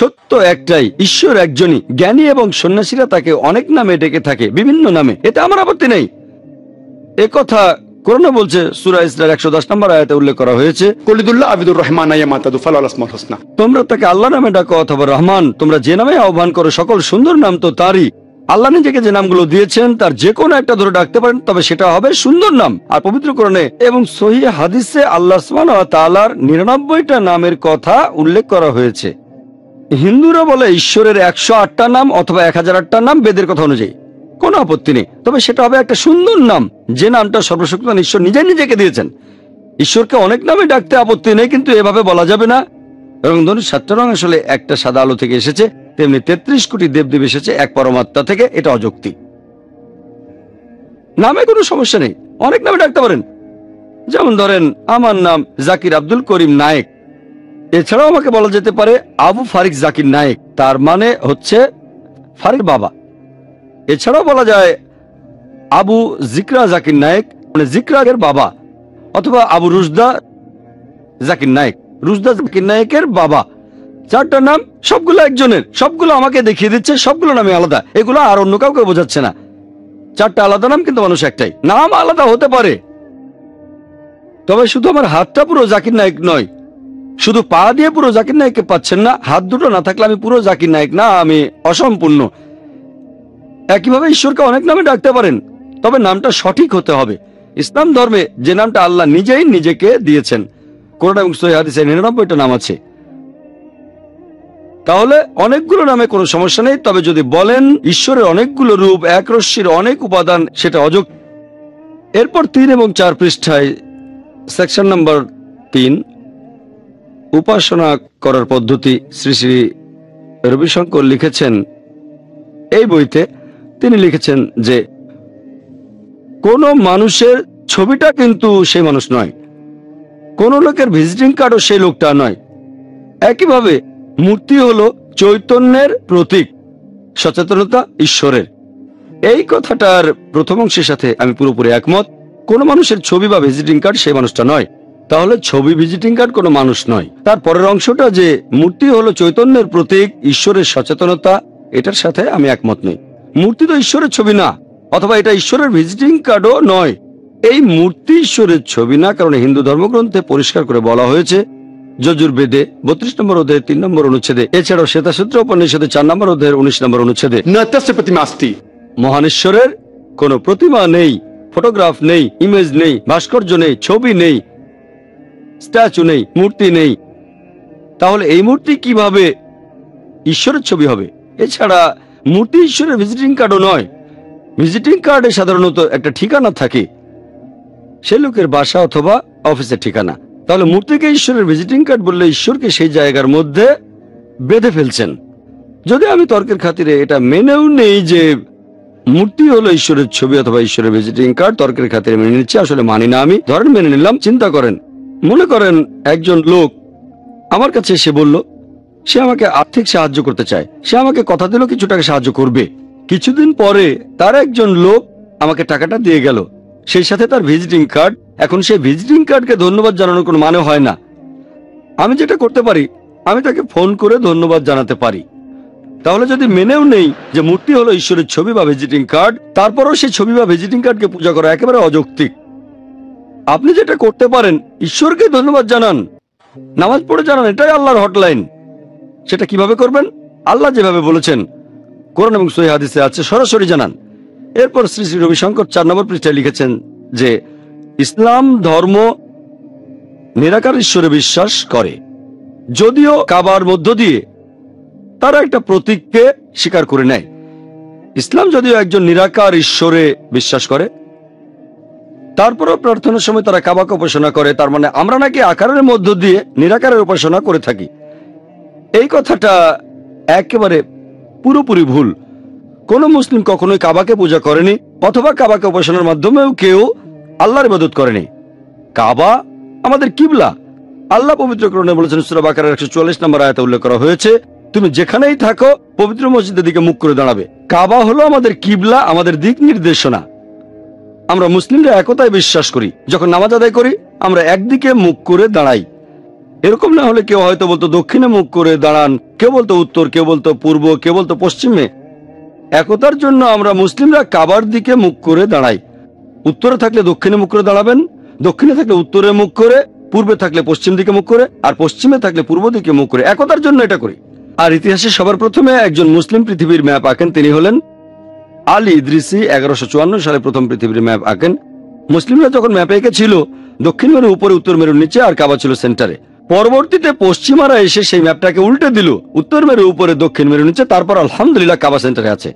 সত্য একটাই, ঈশ্বর একজনই। জ্ঞানী এবং সন্ন্যাসীরা তাকে অনেক নামে ডেকে থাকে, বিভিন্ন নামে, এতে আমার আপত্তি নেই। একথা কোরআনে বলছে, সূরা ইসরার 110 নম্বর আয়াতে উল্লেখ করা হয়েছে, কুলিদুল্লাহ আবিদুর রহমান আয়ামাতাদু ফালাল আসমাউল হুসনা। তোমরা তাকে আল্লাহ নামে ডাকো অথবা রহমান, তোমরা যে নামে আহ্বান করো সকল সুন্দর নাম তো তারই। আল্লাহ নিজেকে যে নামগুলো দিয়েছেন তার যে কোনো একটা ধরে ডাকতে পারেন, তবে সেটা হবে সুন্দর নাম। আর পবিত্র কোরআনে এবং সহিহ হাদিসে আল্লাহ সুবহানাহু ওয়া তাআলার 99টা নামের কথা উল্লেখ করা হয়েছে। হিন্দুরা বলে ঈশ্বরের 108টা নাম অথবা 1008টা নাম বেদের কথা অনুযায়ী, কোনো আপত্তি নেই, তবে সেটা হবে একটা সুন্দর নাম, যে নামটা সর্বশক্তিমান ঈশ্বর নিজেকে দিয়েছেন। ঈশ্বরকে অনেক নামে ডাকতে আপত্তি নেই, কিন্তু এভাবে বলা যাবে না। রংধনুর 7টা রং আসলে একটা সাদা আলো থেকে এসেছে, তেমনি 33 কোটি দেবদেব এসেছে এক পরমাত্মা থেকে, এটা অযৌক্তিক। নামে কোনো সমস্যা নেই, অনেক নামে ডাকতে পারেন। যেমন ধরেন, আমার নাম জাকির আব্দুল করিম নায়েক, এছাড়াও আমাকে বলা যেতে পারে আবু ফারিক জাকির নায়েক, তার মানে হচ্ছে ফারিক বাবা। এছাড়াও বলা যায় আবু জিকরা জাকির নায়েক, মানে জিকরাগের বাবা, অথবা আবু রুজদা জাকির নায়েক, রুজদা জাকির নায়েকের বাবা। 4টা নাম, সবগুলো একজনের, সবগুলো আমাকে দেখিয়ে দিচ্ছে, সবগুলো নামে আলাদা, এগুলো আর অন্য কাউকে বোঝাচ্ছে না। 4টা আলাদা নাম, কিন্তু মানুষ একটাই। নাম আলাদা হতে পারে, তবে শুধু আমার হাতটা পুরো জাকির নায়েক নয়, শুধু পা দিয়ে পুরো জাকির নায়েককে পাচ্ছেন না, হাত দুটো না থাকলে আমি পুরো জাকির নায়েক না, আমি অসম্পূর্ণ। একইভাবে ঈশ্বরকে অনেক নামে ডাকতে পারেন, তবে নামটা সঠিক হতে হবে। ইসলাম ধর্মে যে নামটা আল্লাহ নিজেই নিজেকে দিয়েছেন, কোরআন এবং সহিহ হাদিসে 99টা নাম আছে, তাহলে অনেকগুলো নামে কোনো সমস্যা নেই। তবে যদি বলেন ঈশ্বরের অনেকগুলো রূপ, এক রশ্মির অনেক উপাদান, সেটা অযৌক্তিক। এরপর 3 এবং 4 পৃষ্ঠায় সেকশন নম্বর 3, উপাসনা করার পদ্ধতি, শ্রী শ্রী রবিশঙ্কর লিখেছেন এই বইতে। তিনি লিখেছেন যে কোন মানুষের ছবিটা কিন্তু সেই মানুষ নয়, কোন লোকের ভিজিটিং কার্ডও সেই লোকটা নয়। একইভাবে মূর্তি হলো চৈতন্যের প্রতীক, সচেতনতা ঈশ্বরের। এই কথাটার প্রথম অংশের সাথে আমি পুরোপুরি একমত। কোন মানুষের ছবি বা ভিজিটিং কার্ড সেই মানুষটা নয়, তাহলে ছবি ভিজিটিং কার্ড কোনো মানুষ নয়। তার পরের অংশটা যে মূর্তি হলো চৈতন্যের প্রতীক, ঈশ্বরের সচেতনতা, এটার সাথে আমি একমত নই। মূর্তি তো ঈশ্বরের ছবি না, অথবা এটা ঈশ্বরের ভিজিটিং কার্ডও নয়। এই মূর্তি ঈশ্বরের ছবি না, কারণ হিন্দু ধর্মগ্রন্থে পরিষ্কার করে বলা হয়েছে, যজুর্বেদে 32 নম্বর অধ্যায়ের 3 নম্বর অনুচ্ছেদে, এছাড়াও শ্বেতাসূত্র উপনিষদে 4 নম্বর অধ্যায়ের 19 নম্বর অনুচ্ছেদে, মহান ঈশ্বরের কোনো প্রতিমা নেই, ফটোগ্রাফ নেই, ইমেজ নেই, ভাস্কর্য নেই, ছবি নেই, স্ট্যাচু নেই, মূর্তি নেই। তাহলে এই মূর্তি কিভাবে ঈশ্বরের ছবি হবে? এছাড়া মূর্তি ঈশ্বরের ভিজিটিং কার্ডও নয়। ভিজিটিং কার্ডে সাধারণত একটা ঠিকানা থাকে, সে লোকের বাসা অথবা অফিসের ঠিকানা। তাহলে মূর্তিকে ঈশ্বরের ভিজিটিং কার্ড বললে ঈশ্বরকে সেই জায়গার মধ্যে বেঁধে ফেলছেন। যদি আমি তর্কের খাতিরে এটা মেনেও নেই যে মূর্তি হলো ঈশ্বরের ছবি অথবা ঈশ্বরের ভিজিটিং কার্ড, তর্কের খাতিরে মেনে নিচ্ছি, আসলে মানি না আমি, ধরেন মেনে নিলাম। চিন্তা করেন, মনে করেন একজন লোক আমার কাছে এসে বলল সে আমাকে আর্থিক সাহায্য করতে চায়, সে আমাকে কথা দিল কিছু টাকা সাহায্য করবে। কিছুদিন পরে তার একজন লোক আমাকে টাকাটা দিয়ে গেল, সেই সাথে তার ভিজিটিং কার্ড। এখন সেই ভিজিটিং কার্ডকে ধন্যবাদ জানানোর কোনো মানে হয় না। আমি যেটা করতে পারি, আমি তাকে ফোন করে ধন্যবাদ জানাতে পারি। তাহলে যদি মেনেও নেই যে মূর্তি হলো ঈশ্বরের ছবি বা ভিজিটিং কার্ড, তারপরও সেই ছবি বা ভিজিটিং কার্ডকে পূজা করা একেবারে অযৌক্তিক। আপনি যেটা করতে পারেন, ঈশ্বরকে ধন্যবাদ জানান, নামাজ পড়ে জানান, এটাই আল্লাহর হটলাইন। সেটা কিভাবে করবেন? আল্লাহ যেভাবে বলেছেন কোরআন এবং সহিহ হাদিসে আছে, সরাসরি জানান। এরপর শ্রী শ্রী রবিশঙ্কর 4 নম্বর পৃষ্ঠায় লিখেছেন যে ইসলাম ধর্ম নিরাকার ঈশ্বরে বিশ্বাস করে, যদিও কাবার মধ্য দিয়ে তারা একটা প্রতীককে স্বীকার করে নেয়। ইসলাম যদিও একজন নিরাকার ঈশ্বরে বিশ্বাস করে, তারপরও প্রার্থনার সময় তারা কাবাকে উপাসনা করে। তার মানে আমরা নাকি আকারের মধ্য দিয়ে নিরাকারের উপাসনা করে থাকি। এই কথাটা একেবারে পুরোপুরি ভুল। কোন মুসলিম কখনোই কাবাকে পূজা করেনি, অথবা কাবাকে উপাসনার মাধ্যমেও কেউ আল্লাহর ইবাদত করেনি। কাবা আমাদের কিবলা। আল্লাহ পবিত্র কোরআনে বলেছেন, সূরা বাকারার 144 নম্বর আয়াতে উল্লেখ করা হয়েছে, তুমি যেখানেই থাকো পবিত্র মসজিদের দিকে মুখ করে দাঁড়াবে। কাবা হলো আমাদের কিবলা, আমাদের দিক নির্দেশনা। আমরা মুসলিমরা একতায় বিশ্বাস করি। যখন নামাজ আদায় করি আমরা একদিকে মুখ করে দাঁড়াই। এরকম না হলে কেউ হয়তো বলতো দক্ষিণে মুখ করে দাঁড়ান, কেউ বলতো উত্তর, কেউ বলতো পূর্ব, কেউ বলতো পশ্চিমে। একতার জন্য আমরা মুসলিমরা কাবার দিকে মুখ করে দাঁড়াই। উত্তরে থাকলে দক্ষিণে মুখ করে দাঁড়াবেন, দক্ষিণে থাকলে উত্তরে মুখ করে, পূর্বে থাকলে পশ্চিম দিকে মুখ করে, আর পশ্চিমে থাকলে পূর্ব দিকে মুখ করে। একতার জন্য এটা করি। আর ইতিহাসে সবার প্রথমে একজন মুসলিম পৃথিবীর ম্যাপ আঁকেন, তিনি হলেন আলী ইদ্রিসি। 1154 সালে প্রথম পৃথিবীর ম্যাপ আঁকেন। মুসলিমরা যখন ম্যাপে এঁকেছিল, দক্ষিণ মেরু উপরে, উত্তর মেরুর নিচে, আর কাবা ছিল সেন্টারে। পরবর্তীতে পশ্চিমারা এসে সেই ম্যাপটাকে উল্টে দিল, উত্তর মেরু উপরে, দক্ষিণ মেরু নিচে, তারপর আলহামদুলিল্লাহ কাবা সেন্টারে আছে।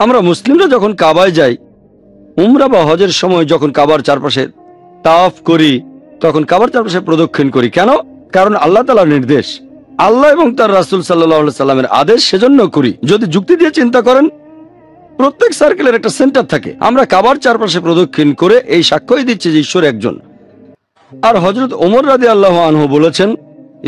আমরা মুসলিমরা যখন কাবায় যাই, উমরা বা হজের সময় যখন কাবার চারপাশে তাওয়াফ করি, তখন কাবার চারপাশে প্রদক্ষিণ করি। কেন? কারণ আল্লাহ তাআলার নির্দেশ, আল্লাহ এবং তার রাসূল সাল্লাল্লাহু আলাইহি সাল্লামের আদেশ, সেজন্য করি। যদি যুক্তি দিয়ে চিন্তা করেন, প্রত্যেক সার্কেলের একটা সেন্টার থাকে। আমরা কাবার চারপাশে প্রদক্ষিণ করে এই সাক্ষ্যই দিচ্ছি যে ঈশ্বর একজন। আর হযরত ওমর রাদিয়াল্লাহু আনহু বলেছেন,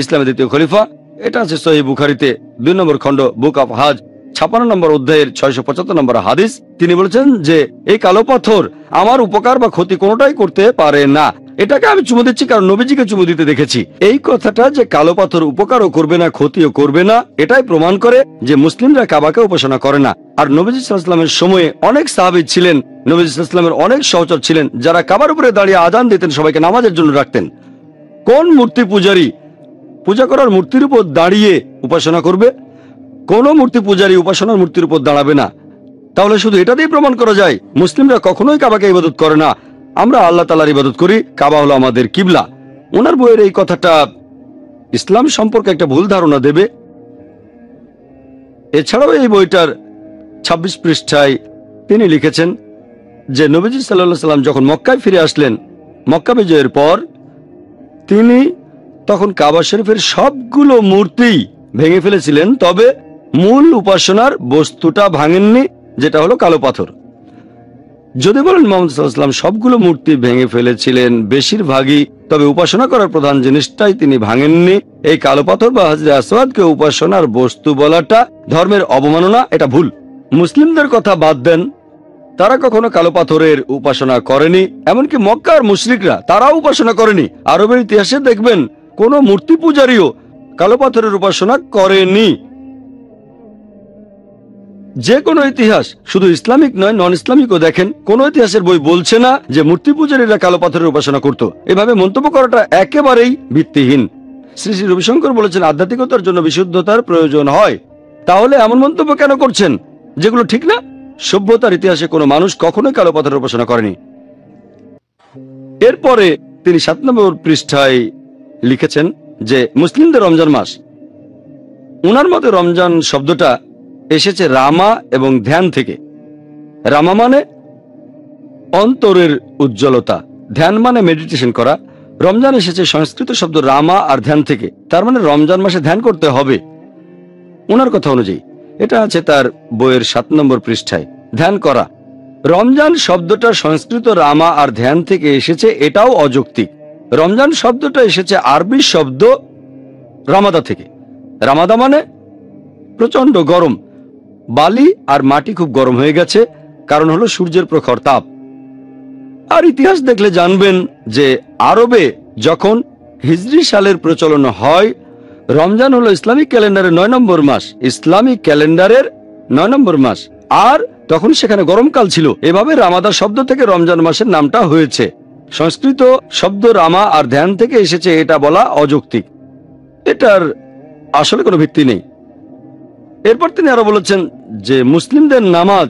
ইসলামের দ্বিতীয় খলিফা, এটা আছে সহিহ বুখারীতে 2 নম্বর খণ্ড, বুক অফ হাজ, 56 নম্বর অধ্যায়ের 675 নম্বর হাদিস। তিনি বলেছেন যে এই কালো পাথর আমার উপকার বা ক্ষতি কোনোটাই করতে পারে না। এটাকে আমি চুমু দিচ্ছি কারণ নবীজিকে চুমু দিতে দেখেছি। এই কথাটা যে কালো পাথর উপকারও করবে না, ক্ষতিও করবে না, এটাই প্রমাণ করে যে মুসলিমরা কাবাকে উপাসনা করে না। আর নবীজি সাল্লাল্লাহু আলাইহি ওয়াসাল্লামের সময়ে অনেক সাহাবী ছিলেন, নবীজি সাল্লাল্লাহু আলাইহি ওয়াসাল্লামের অনেক সহচর ছিলেন, যারা কাবার উপরে দাঁড়িয়ে আযান দিতেন, সবাইকে নামাজের জন্য রাখতেন। কোন মূর্তি পূজারী পূজা করার মূর্তির উপর দাঁড়িয়ে উপাসনা করবে? কোন মূর্তি পূজারী উপাসনার মূর্তির উপর দাঁড়াবে না। তাহলে শুধু এটা দিয়ে প্রমাণ করা যায় মুসলিমরা কখনোই কাবাকে ইবাদত করে না। আমরা আল্লাহ তাআলার ইবাদত করি, কাবা হলো আমাদের কিবলা। ওনার বইয়ের এই কথাটা ইসলাম সম্পর্কে একটা ভুল ধারণা দেবে। এছাড়াও এই বইটার 26 পৃষ্ঠায় তিনি লিখেছেন যে নবীজি সাল্লাল্লাহু আলাইহি সাল্লাম যখন মক্কায় ফিরে আসলেন, মক্কা বিজয়ের পর, তিনি তখন কাবা শরীফের সবগুলো মূর্তি ভেঙে ফেলেছিলেন, তবে মূল উপাসনার বস্তুটা ভাঙেননি, যেটা হলো কালো পাথর। যদি বলেন মুহাম্মদ সাল্লাল্লাহু আলাইহি ওয়াসাল্লাম সবগুলো মূর্তি ভেঙে ফেলেছিলেন, বেশিরভাগই, তবে উপাসনা করার প্রধান জিনিসটাই তিনি ভাঙেননি। এই কালো পাথর বা হাজরে আসওয়াদকে উপাসনার বস্তু বলাটা ধর্মের অবমাননা, এটা ভুল। মুসলিমদের কথা বাদ দেন, তারা কখনো কালো পাথরের উপাসনা করেনি। এমনকি মক্কার মুশরিকরা তারাও উপাসনা করেনি। আরবের ইতিহাসে দেখবেন কোন মূর্তি পূজারীও কালো পাথরের উপাসনা করেনি। যে কোনো ইতিহাস, শুধু ইসলামিক নয়, নন ইসলামিকও দেখেন, কোন ইতিহাসের বই বলছে না যে মূর্তি পূজারীরা কালো পাথরের উপাসনা করত। এভাবে মন্তব্য করাটা একেবারেই ভিত্তিহীন। শ্রী শ্রী রবিশঙ্কর বলেছেন আধ্যাত্মিকতার জন্য বিশুদ্ধতার প্রয়োজন হয়। তাহলে এমন মন্তব্য কেন করছেন যেগুলো ঠিক না? সভ্যতার ইতিহাসে কোনো মানুষ কখনোই কালো পাথরের উপাসনা করেনি। এরপরে তিনি 7 নম্বর পৃষ্ঠায় লিখেছেন যে মুসলিমদের রমজান মাস। উনার মতে রমজান শব্দটা এসেছে রামা এবং ধ্যান থেকে। রামা মানে অন্তরের উজ্জ্বলতা, ধ্যান মানে মেডিটেশন করা। রমজান এসেছে সংস্কৃত শব্দ রামা আর ধ্যান থেকে, তার মানে রমজান মাসে ধ্যান করতে হবে ওনার কথা অনুযায়ী। এটা আছে তার বইয়ের 7 নম্বর পৃষ্ঠায়। ধ্যান করা, রমজান শব্দটা সংস্কৃত রামা আর ধ্যান থেকে এসেছে, এটাও অযৌক্তিক। রমজান শব্দটা এসেছে আরবি শব্দ রামাদা থেকে। রামাদা মানে প্রচন্ড গরম। বালি আর মাটি খুব গরম হয়ে গেছে, কারণ হলো সূর্যের প্রখর তাপ। আর ইতিহাস দেখলে জানবেন যে আরবে যখন হিজরি সালের প্রচলন হয়, রমজান হলো ইসলামিক ক্যালেন্ডারের 9 নম্বর মাস, ইসলামিক ক্যালেন্ডারের 9 নম্বর মাস, আর তখন সেখানে গরমকাল ছিল। এভাবে রামাদা শব্দ থেকে রমজান মাসের নামটা হয়েছে। সংস্কৃত শব্দ রামা আর ধ্যান থেকে এসেছে, এটা বলা অযৌক্তিক। এটার আসলে কোনো ভিত্তি নেই। এরপর তিনি আরো বলেছেন যে মুসলিমদের নামাজ,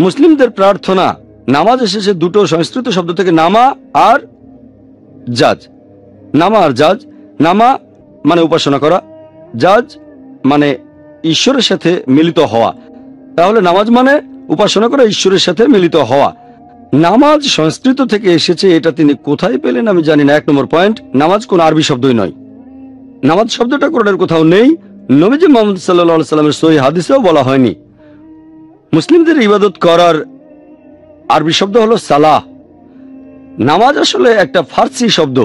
মুসলিমদের প্রার্থনা, নামাজ এসেছে দুটো সংস্কৃত শব্দ থেকে, নামা আর জাজ। নামা আর জাজ, নামা মানে উপাসনা করা, জাজ মানে ঈশ্বরের সাথে মিলিত হওয়া। তাহলে নামাজ মানে উপাসনা করা, ঈশ্বরের সাথে মিলিত হওয়া। নামাজ সংস্কৃত থেকে এসেছে, এটা তিনি কোথায় পেলেন আমি জানি না। 1 নম্বর পয়েন্ট, নামাজ কোন আরবি শব্দই নয়। নামাজ শব্দটা কোরআনের কোথাও নেই, নবীজি মুহাম্মদ সাল্লাল্লাহু আলাইহি সাল্লামের সহিহ হাদিসেও বলা হয়নি। মুসলিমদের ইবাদত করার আরবি শব্দ হলো সালাহ। নামাজ আসলে একটা ফার্সি শব্দ,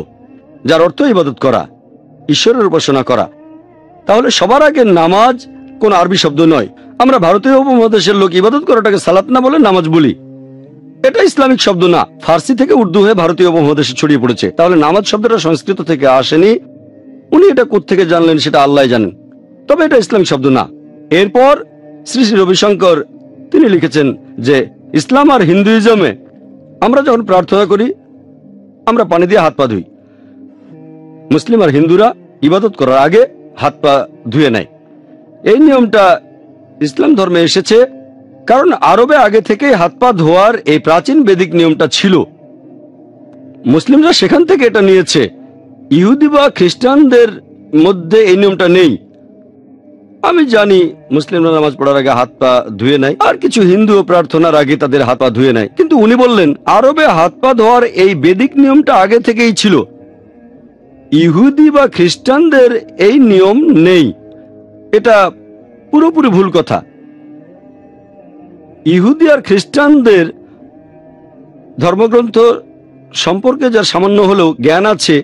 যার অর্থ ইবাদত করা, ঈশ্বরের উপাসনা করা। তাহলে সবার আগে নামাজ কোন আরবি শব্দ নয়। আমরা ভারতীয় উপমহাদেশের লোক ইবাদত করাটাকে সালাত না বলে নামাজ বলি। এটা ইসলামিক শব্দ না, ফার্সি থেকে উর্দু হয়ে ভারতীয় উপমহাদেশে ছড়িয়ে পড়েছে। তাহলে নামাজ শব্দটা সংস্কৃত থেকে আসেনি, উনি এটা কোত্থেকে জানলেন সেটা আল্লাহ জানেন, তবে এটা ইসলামিক শব্দ না। এরপর শ্রী শ্রী রবিশঙ্কর তিনি লিখেছেন যে ইসলাম আর হিন্দুইজমে আমরা যখন প্রার্থনা করি আমরা পানি দিয়ে হাত পা ধুই। মুসলিম আর হিন্দুরা ইবাদত করার আগে হাত পা ধুয়ে নেয়। এই নিয়মটা ইসলাম ধর্মে এসেছে কারণ আরবে আগে থেকেই হাত পা ধোয়ার এই প্রাচীন বেদিক নিয়মটা ছিল। মুসলিমরা সেখান থেকে এটা নিয়েছে। ইহুদি বা খ্রিস্টানদের মধ্যে এই নিয়মটা নেই। আমি জানি মুসলিমরা নামাজ পড়ার আগে হাত পা ধুয়ে নেয়, আর কিছু হিন্দু প্রার্থনার আগে তাদের হাত পা ধুয়ে নেয়, কিন্তু উনি বললেন আরবে হাত পা ধোয়ার এই বেদিক নিয়মটা আগে থেকেই ছিল। ইহুদি বা খ্রিস্টানদের এই নিয়ম নেই। এটা পুরোপুরি ভুল কথা। ইহুদি আর খ্রিস্টানদের ধর্মগ্রন্থ সম্পর্কে যার সামান্য হলেও জ্ঞান আছে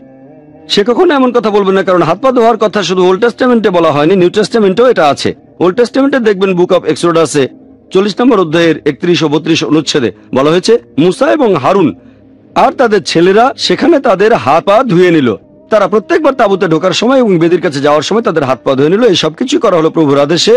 সে কখনো এমন কথা বলবে না, কারণ হাত পা ধোয়ার কথা শুধু ওল্ড টেস্টামেন্টে বলা হয়নি, নিউ টেস্টামেন্টেও এটা আছে। ওল্ড টেস্টামেন্টে দেখবেন বুক অফ এক্সোডাসে 40 নম্বর অধ্যায়ের 31 ও 32 অনুচ্ছেদে বলা হয়েছে মুসা এবং হারুন আর তাদের ছেলেরা সেখানে তাদের হাত পা ধুয়ে নিল। তারা প্রত্যেকবার তাঁবুতে ঢোকার সময় এবং বেদির কাছে যাওয়ার সময় তাদের হাত পা ধুয়ে নিল। এই সবকিছু করা হলো প্রভুর আদেশে।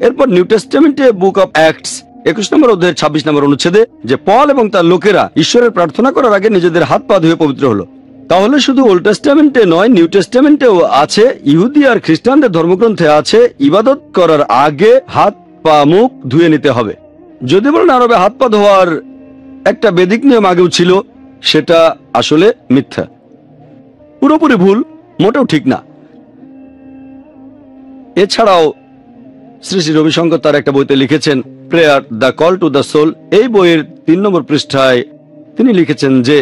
এরপর নিউ টেস্টামেন্টে বুক অফ অ্যাক্টস 21 নম্বর অধ্যায়ের 26 নম্বর অনুচ্ছেদে যে পল এবং তার লোকেরা ঈশ্বরের প্রার্থনা করার আগে নিজেদের হাত পা ধুয়ে পবিত্র হলো। তাহলে শুধু ওল্ড টেস্টামেন্টে নয়, নিউ টেস্টামেন্টেও আছে, ইহুদি আর খ্রিস্টানদের ধর্মগ্রন্থে আছে ইবাদত করার আগে হাত পা মুখ ধুয়ে নিতে হবে। যদি বলেন আরবে হাত পা ধোয়ার একটা বেদিক নিয়ম আগেও ছিল, সেটা আসলে মিথ্যা, পুরোপুরি ভুল, মোটেও ঠিক না। এছাড়াও শ্রী শ্রী রবিশঙ্কর তার একটা বইতে লিখেছেন prayer the call to the soul. এই বইয়ের 3 নম্বর পৃষ্ঠায় তিনি লিখেছেন যে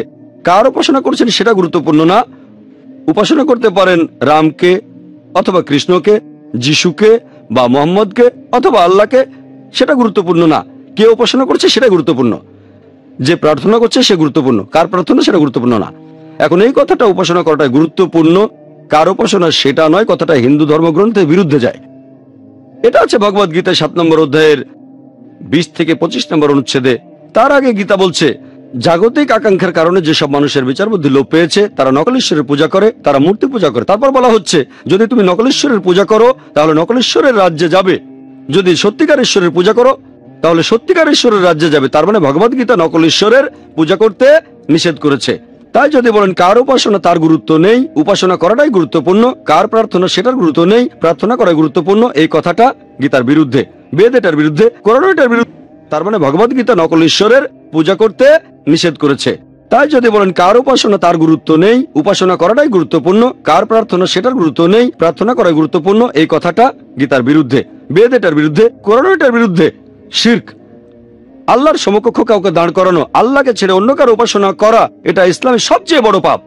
কার উপাসনা করছেন সেটা গুরুত্বপূর্ণ না। উপাসনা করতে পারেন রামকে অথবা কৃষ্ণকে, যিশুকে বা মোহাম্মদকে অথবা আল্লাহকে, সেটা গুরুত্বপূর্ণ না। কে উপাসনা করছে সেটা গুরুত্বপূর্ণ, যে প্রার্থনা করছে সে গুরুত্বপূর্ণ, কার প্রার্থনা সেটা গুরুত্বপূর্ণ না। এখন এই কথাটা উপাসনা করাটা গুরুত্বপূর্ণ, কার উপাসনা সেটা নয়, কথাটা হিন্দু ধর্মগ্রন্থের বিরুদ্ধে যায়। এটা আছে ভগবদ গীতায় 7 নম্বর অধ্যায়ের 20 থেকে 25 নম্বর অনুচ্ছেদে। তার আগে গীতা বলছে জাগতিক আকাঙ্ক্ষার কারণে যেসব মানুষের বিচার বুদ্ধি লোপ পেয়েছে তারা নকল ঈশ্বরের পূজা করে, তারা মূর্তি পূজা করে। তারপর বলা হচ্ছে যদি তুমি নকল ঈশ্বরের পূজা করো তাহলে নকল ঈশ্বরের রাজ্যে যাবে, যদি সত্যিকার ঈশ্বরের পূজা করো তাহলে সত্যিকার ঈশ্বরের রাজ্যে যাবে। তার মানে ভগবদ গীতা নকল ঈশ্বরের পূজা করতে নিষেধ করেছে। তাই যদি বলেন কার উপাসনা তার গুরুত্ব নেই, উপাসনা করাটাই গুরুত্বপূর্ণ, কার প্রার্থনা সেটার গুরুত্ব নেই, প্রার্থনা করাই গুরুত্বপূর্ণ, এই কথাটা গীতার বিরুদ্ধে, বেদ এটার বিরুদ্ধে, কোরআন এটার বিরুদ্ধে। তার মানে ভগবদ গীতা নকল ঈশ্বরের পূজা করতে নিষেধ করেছে। তাই যদি বলেন কার উপাসনা তার গুরুত্ব নেই, উপাসনা করাটাই গুরুত্বপূর্ণ, কার প্রার্থনা সেটার গুরুত্ব নেই, প্রার্থনা করাই গুরুত্বপূর্ণ, এই কথাটা গীতার বিরুদ্ধে, বেদ এটার বিরুদ্ধে, কোরআন এটার বিরুদ্ধে। শিরক, আল্লাহর সমকক্ষ কাউকে দাঁড় করানো, আল্লাহকে ছেড়ে অন্য কারো উপাসনা করা, এটা ইসলামের সবচেয়ে বড় পাপ।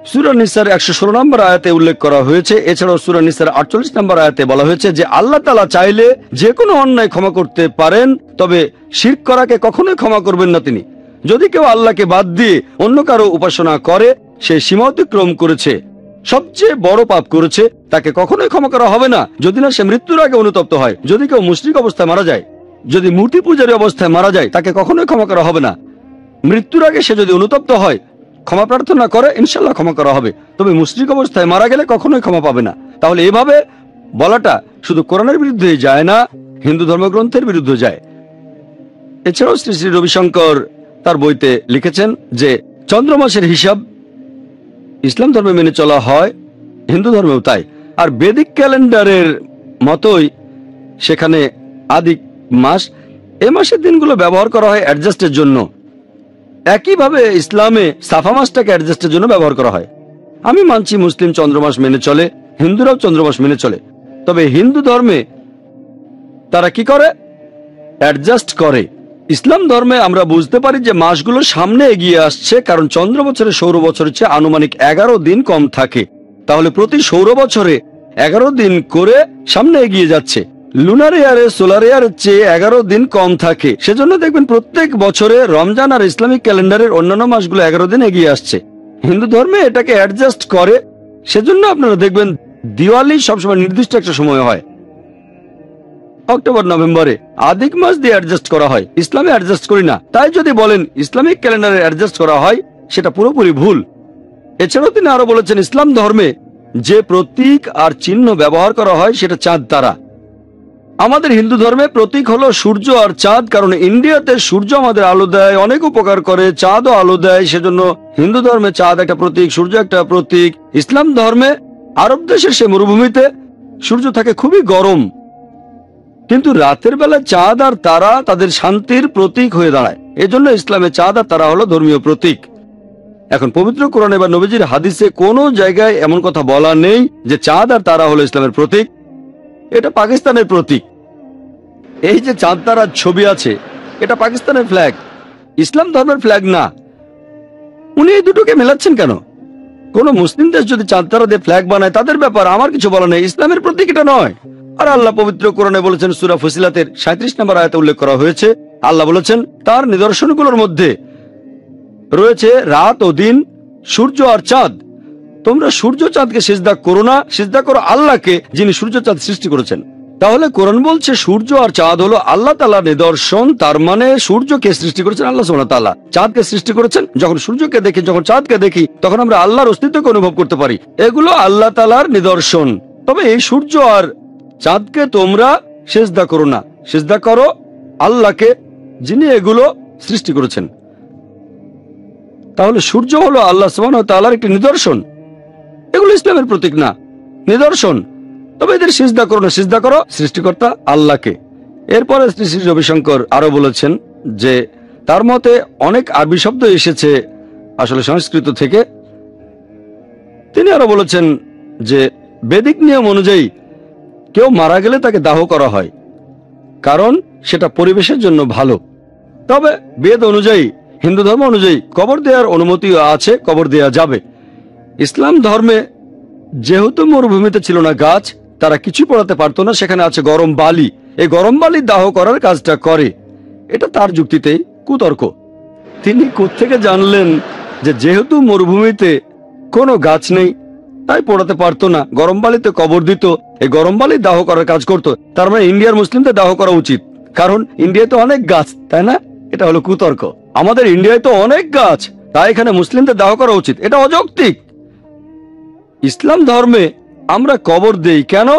সূরা নিসার 116 নম্বর আয়াতে উল্লেখ করা হয়েছে। এছাড়াও সূরা নিসার 48 নম্বর আয়াতে বলা হয়েছে যে আল্লাহ তাআলা চাইলে যে কোনো অন্যায় ক্ষমা করতে পারেন, তবে শিরক করাকে কখনোই ক্ষমা করবেন না তিনি। যদি কেউ আল্লাহকে বাদ দিয়ে অন্য কারো উপাসনা করে সে সীমা অতিক্রম করেছে, সবচেয়ে বড় পাপ করেছে, তাকে কখনোই ক্ষমা করা হবে না যদি না সে মৃত্যুর আগে অনুতপ্ত হয়। যদি কেউ মুশরিক অবস্থায় মারা যায়, যদি মূর্তি পূজারী অবস্থায় মারা যায়, তাকে কখনোই ক্ষমা করা হবে না। মৃত্যুর আগে সে যদি অনুতপ্ত হয়, ক্ষমা প্রার্থনা করে, ইনশাল্লাহ ক্ষমা করা হবে। তবে মুশরিক অবস্থায় মারা গেলে কখনোই ক্ষমা পাবে না। তাহলে এভাবে বলাটা শুধু কোরআনের বিরুদ্ধে যায় না, হিন্দু ধর্মগ্রন্থের বিরুদ্ধে যায়। এছাড়াও শ্রী শ্রী রবিশঙ্কর তার বইতে লিখেছেন যে চন্দ্রমাসের হিসাব ইসলাম ধর্মে মেনে চলা হয়, হিন্দু ধর্মেও তাই। আর বেদিক ক্যালেন্ডারের মতোই সেখানে আদিক মাস, এ মাসের দিনগুলো ব্যবহার করা হয় অ্যাডজাস্টের জন্য। একইভাবে ইসলামে সাফা মাসটাকে অ্যাডজাস্টের জন্য ব্যবহার করা হয়। আমি মানছি মুসলিম চন্দ্রমাস মেনে চলে, হিন্দুরাও চন্দ্রমাস মেনে চলে, তবে হিন্দু ধর্মে তারা কি করে? অ্যাডজাস্ট করে। ইসলাম ধর্মে আমরা বুঝতে পারি যে মাসগুলো সামনে এগিয়ে আসছে, কারণ চন্দ্র বছরে সৌর বছরের চেয়ে আনুমানিক 11 দিন কম থাকে। তাহলে প্রতি সৌর বছরে 11 দিন করে সামনে এগিয়ে যাচ্ছে। লুনার ইয়ারে সোলার ইয়ারের চেয়ে 11 দিন কম থাকে। সেজন্য দেখবেন প্রত্যেক বছরে রমজান আর ইসলামিক ক্যালেন্ডারের অন্যান্য মাসগুলো 11 দিন এগিয়ে আসছে। হিন্দু ধর্মে এটাকে অ্যাডজাস্ট করে। সেজন্য আপনারা দেখবেন দিওয়ালি সবসময় নির্দিষ্ট একটা সময় হয়। অক্টোবর নভেম্বরে আদিক মাস দিয়ে অ্যাডজাস্ট করা হয়, ইসলামে অ্যাডজাস্ট করি না। তাই যদি বলেন ইসলামিক ক্যালেন্ডারে অ্যাডজাস্ট করা হয়, সেটা পুরোপুরি ভুল। এছাড়াও তিনি আরো বলেছেন, ইসলাম ধর্মে যে প্রতীক আর চিহ্ন ব্যবহার করা হয় সেটা চাঁদ তারা। আমাদের হিন্দু ধর্মে প্রতীক হলো সূর্য আর চাঁদ, কারণ ইন্ডিয়াতে সূর্য আমাদের আলো দেয়, অনেক উপকার করে, চাঁদও আলো দেয়, সেজন্য হিন্দু ধর্মে চাঁদ একটা প্রতীক, সূর্য একটা প্রতীক। ইসলাম ধর্মে আরব দেশের সে মরুভূমিতে সূর্য থাকে খুবই গরম, কিন্তু রাতের বেলা চাঁদ আর তারা তাদের শান্তির প্রতীক হয়ে দাঁড়ায়। এজন্য ইসলামে চাঁদ আর তারা হলো ধর্মীয় প্রতীক। এখন পবিত্র কোরআনে বা নবীজির হাদিসে কোনো জায়গায় এমন কথা বলা নেই যে চাঁদ আর তারা হলো ইসলামের প্রতীক। এটা পাকিস্তানের প্রতীক। এই যে চাঁদ তারার ছবি আছে, এটা পাকিস্তানের ফ্ল্যাগ, ইসলাম ধর্মের ফ্ল্যাগ না। উনি এই দুটোকে মেলাচ্ছেন কেন? কোন মুসলিম দেশ যদি চাঁদ তারা দিয়ে ফ্ল্যাগ বানায় তাদের ব্যাপার, আমার কিছু বলা নেই। ইসলামের প্রতীক এটা নয়। আর আল্লাহ পবিত্র কোরআনে বলেছেন, সূরা ফুসিলাতের 37 নম্বর আয়াতে উল্লেখ করা হয়েছে, আল্লাহ বলেছেন তার নিদর্শনগুলোর মধ্যে রয়েছে রাত ও দিন, সূর্য আর চাঁদ। তোমরা সূর্য চাঁদকে সিজদা করো না, সিজদা করো আল্লাহকে, যিনি সূর্য চাঁদ সৃষ্টি করেছেন। তাহলে কোরআন বলছে সূর্য আর চাঁদ হলো আল্লাহ তাআলার নিদর্শন। তার মানে সূর্যকে সৃষ্টি করেছেন আল্লাহ সুবহানাহু ওয়া তাআলা, চাঁদকে সৃষ্টি করেছেন। যখন সূর্যকে দেখি, যখন চাঁদকে দেখি, তখন আমরা আল্লাহর অস্তিত্বকে অনুভব করতে পারি। এগুলো আল্লাহ তাআলার নিদর্শন। তবে এই সূর্য আর চাঁদকে তোমরা সিজদা করো না, সিজদা করো আল্লাহকে, যিনি এগুলো সৃষ্টি করেছেন। তাহলে সূর্য হলো আল্লাহ সুবহানাহু ওয়া তাআলার একটি নিদর্শন। এগুলো ইসলামের প্রতীক না, নিদর্শন। তবে এদের সিজদা করো না, সিজদা করো সৃষ্টিকর্তা আল্লাহকে। এরপরে শ্রী শ্রী রবিশঙ্কর আরো বলেছেন যে তার মতে অনেক আরবি শব্দ এসেছে আসলে সংস্কৃত থেকে। তিনি আরো বলেছেন যে বেদিক নিয়ম অনুযায়ী কেউ মারা গেলে তাকে দাহ করা হয়, কারণ সেটা পরিবেশের জন্য ভালো। তবে বেদ অনুযায়ী, হিন্দু ধর্ম অনুযায়ী কবর দেওয়ার অনুমতিও আছে, কবর দেওয়া যাবে। ইসলাম ধর্মে যেহেতু মরুভূমিতে ছিল না গাছ, তারা কিছু পড়াতে পারতো না, সেখানে আছে গরম বালি। এই গরম বালি দাহ করার কাজটা করে। এটা তার যুক্তিতেই কুতর্ক। তিনি কোত্থেকে জানলেন যে যেহেতু মরুভূমিতে কোনো গাছ নেই তাই পড়াতে পারতো না, গরম বালিতে কবর দিত, এই গরম বালি দাহ করার কাজ করত। তার মানে ইন্ডিয়ার মুসলিমদের দাহ করা উচিত, কারণ ইন্ডিয়ায় তো অনেক গাছ, তাই না? এটা হলো কুতর্ক। আমাদের ইন্ডিয়ায় তো অনেক গাছ, তাই এখানে মুসলিমদের দাহ করা উচিত, এটা অযৌক্তিক। ইসলাম ধর্মে আমরা কবর দেই কেন?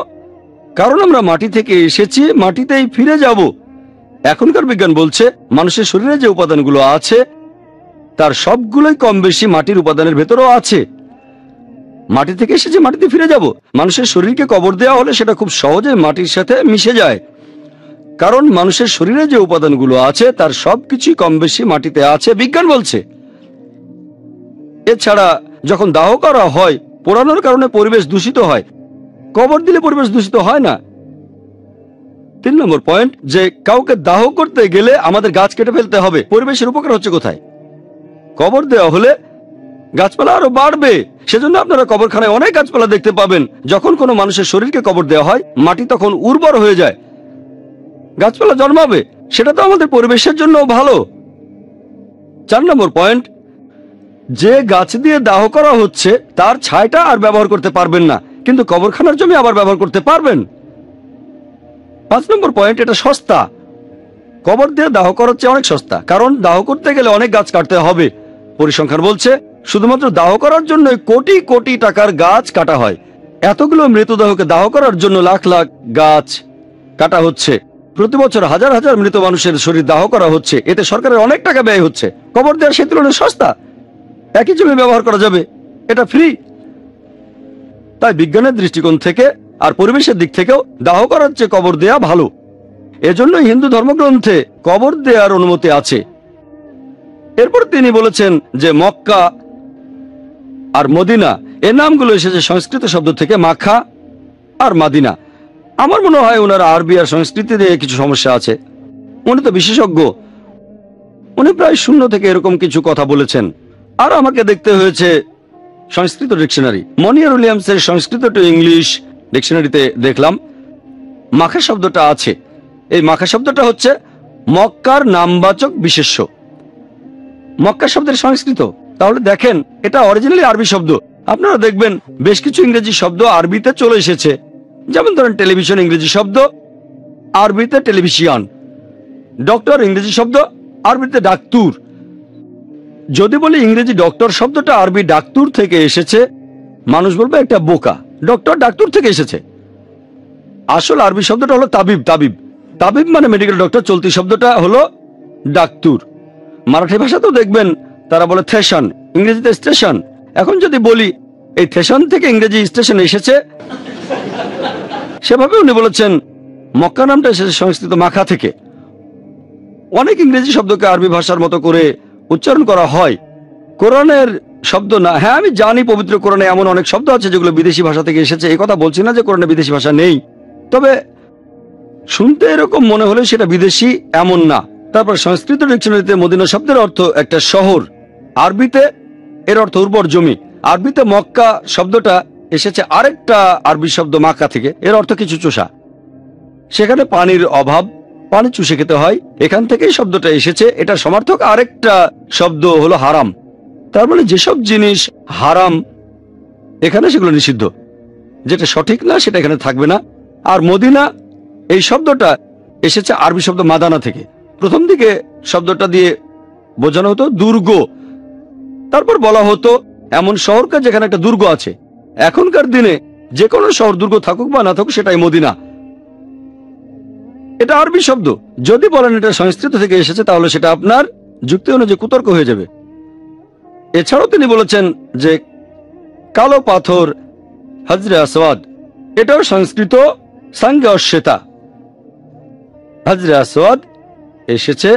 কারণ আমরা মাটি থেকে এসেছি, মাটিতেই ফিরে যাব। এখনকার বিজ্ঞান বলছে মানুষের শরীরে যে উপাদানগুলো আছে তার সবগুলোই কম বেশি মাটির উপাদানের ভেতরেও আছে। মাটি থেকে এসেছে, মাটিতে ফিরে যাব। মানুষের শরীরকে কবর দেওয়া হলে সেটা খুব সহজে মাটির সাথে মিশে যায়, কারণ মানুষের শরীরে যে উপাদানগুলো আছে তার সবকিছুই কম বেশি মাটিতে আছে, বিজ্ঞান বলছে। এছাড়া যখন দাহ করা হয়, পোড়ানোর কারণে পরিবেশ দূষিত হয়, কবর দিলে পরিবেশ দূষিত হয় না। 3 নম্বর পয়েন্ট, যে কাউকে দাহ করতে গেলে আমাদের গাছ কেটে ফেলতে হবে। পরিবেশের উপকার হচ্ছে কোথায়? কবর দেওয়া হলে গাছপালা আরো বাড়বে। সেজন্য আপনারা কবরখানায় অনেক গাছপালা দেখতে পাবেন। যখন কোনো মানুষের শরীরকে কবর দেওয়া হয়, মাটি তখন উর্বর হয়ে যায়, গাছপালা জন্মাবে। সেটা তো আমাদের পরিবেশের জন্য ভালো। 4 নম্বর পয়েন্ট, যে গাছ দিয়ে দাহ করা হচ্ছে তার ছাইটা আর ব্যবহার করতে পারবেন না, কিন্তু কবরখানার জমি আবার ব্যবহার করতে পারবেন। 5 নম্বর পয়েন্ট, এটা সস্তা। কবর দিয়ে দাহ করার চেয়ে অনেক সস্তা, কারণ দাহ করতে গেলে অনেক গাছ কাটতে হবে। পরিসংখ্যান বলছে শুধুমাত্র দাহ করার জন্য কোটি কোটি টাকার গাছ কাটা হয়। এতগুলো মৃতদেহকে দাহ করার জন্য লাখ লাখ গাছ কাটা হচ্ছে। প্রতি বছর হাজার হাজার মৃত মানুষের শরীর দাহ করা হচ্ছে, এতে সরকারের অনেক টাকা ব্যয় হচ্ছে। কবর দেওয়ার সেই তুলনায় সস্তা, একই জমি ব্যবহার করা যাবে, এটা ফ্রি। তাই বিজ্ঞানের দৃষ্টিকোণ থেকে আর পরিবেশের দিক থেকেও দাহ করার চেয়ে কবর দেয়া ভালো। এজন্য হিন্দু ধর্মগ্রন্থে কবর দেওয়ার অনুমতি আছে। এরপর তিনি বলেছেন যে মক্কা আর মদিনা এর নামগুলো এসেছে সংস্কৃত শব্দ থেকে, মাখা আর মাদিনা। আমার মনে হয় ওনার আরবি আর সংস্কৃতি নিয়ে কিছু সমস্যা আছে। উনি তো বিশেষজ্ঞ, উনি প্রায় 0 থেকে এরকম কিছু কথা বলেছেন। আর আমাকে দেখতে হয়েছে সংস্কৃত ডিকশনারি, মনিয়ার উইলিয়ামসের সংস্কৃত টু ইংলিশ ডিকশনারিতে দেখলাম মাখা শব্দটা আছে। এই মাখা শব্দটা হচ্ছে মক্কার নামবাচক বিশেষ্য। মক্কা শব্দের সংস্কৃত। তাহলে দেখেন, এটা অরিজিনালি আরবি শব্দ। আপনারা দেখবেন বেশ কিছু ইংরেজি শব্দ আরবিতে চলে এসেছে, যেমন ধরেন টেলিভিশন ইংরেজি শব্দ, আরবিতে টেলিভিশন, ডক্টর ইংরেজি শব্দ, আরবিতে ডাক্তুর। যদি বলি ইংরেজি ডক্টর শব্দটা আরবি ডাক্তুর থেকে এসেছে, মানুষ বলবে একটা বোকা, ডক্টর ডাক্তুর থেকে এসেছে। আসল আরবি শব্দটা হলো তাবিব। তাবিব তাবিব মানে মেডিকেল ডক্টর। চলতি শব্দটা হলো ডাক্তুর। মারাঠি ভাষাতেও দেখবেন তারা বলে থেশন, ইংরেজিতে স্টেশন। এখন যদি বলি এই থেশন থেকে ইংরেজি স্টেশন এসেছে, সেভাবে উনি বলেছেন মক্কা নামটা এসেছে সংস্কৃত মাখা থেকে। অনেক ইংরেজি শব্দকে আরবি ভাষার মতো করে উচ্চারণ করা হয়, কোরআনের শব্দ না। হ্যাঁ, আমি জানি পবিত্র কোরআনে এমন অনেক শব্দ আছে যেগুলো বিদেশি ভাষা থেকে এসেছে। এই কথা বলছি না যে কোরআনে বিদেশি ভাষা নেই, তবে শুনতে এরকম মনে হলে সেটা বিদেশি এমন না। তারপর সংস্কৃত ডিকশনারিতে মদিনা শব্দের অর্থ একটা শহর, আরবিতে এর অর্থ উর্বর জমি। আরবিতে মক্কা শব্দটা এসেছে আরেকটা আরবি শব্দ মাক্কা থেকে, এর অর্থ কিছু চোষা। সেখানে পানির অভাব, পানি চুষে খেতে হয়, এখান থেকেই শব্দটা এসেছে। এটা সমার্থক আরেকটা শব্দ হলো হারাম। তার মানে যেসব জিনিস হারাম এখানে সেগুলো নিষিদ্ধ, যেটা সঠিক না সেটা এখানে থাকবে না। আর মদিনা এই শব্দটা এসেছে আরবি শব্দ মাদানা থেকে। প্রথম দিকে শব্দটা দিয়ে বোঝানো হতো দুর্গ, তারপর বলা হতো এমন শহরকে যেখানে একটা দুর্গ আছে। এখনকার দিনে যে কোনো শহর দুর্গ থাকুক বা না থাকুক সেটাই মদিনা। এটা আরবি শব্দ। যদি বলেন এটা সংস্কৃত থেকে এসেছে তাহলে সেটা আপনার যুক্তি অনুযায়ী কুতর্ক হয়ে যাবে। এছাড়াও তিনি বলেছেন যে কালো পাথর হাজরে আসওয়াদ, এটাও সংস্কৃত সাঙ্গে অশ্বেতা। হাজরে আসওয়াদ এসেছে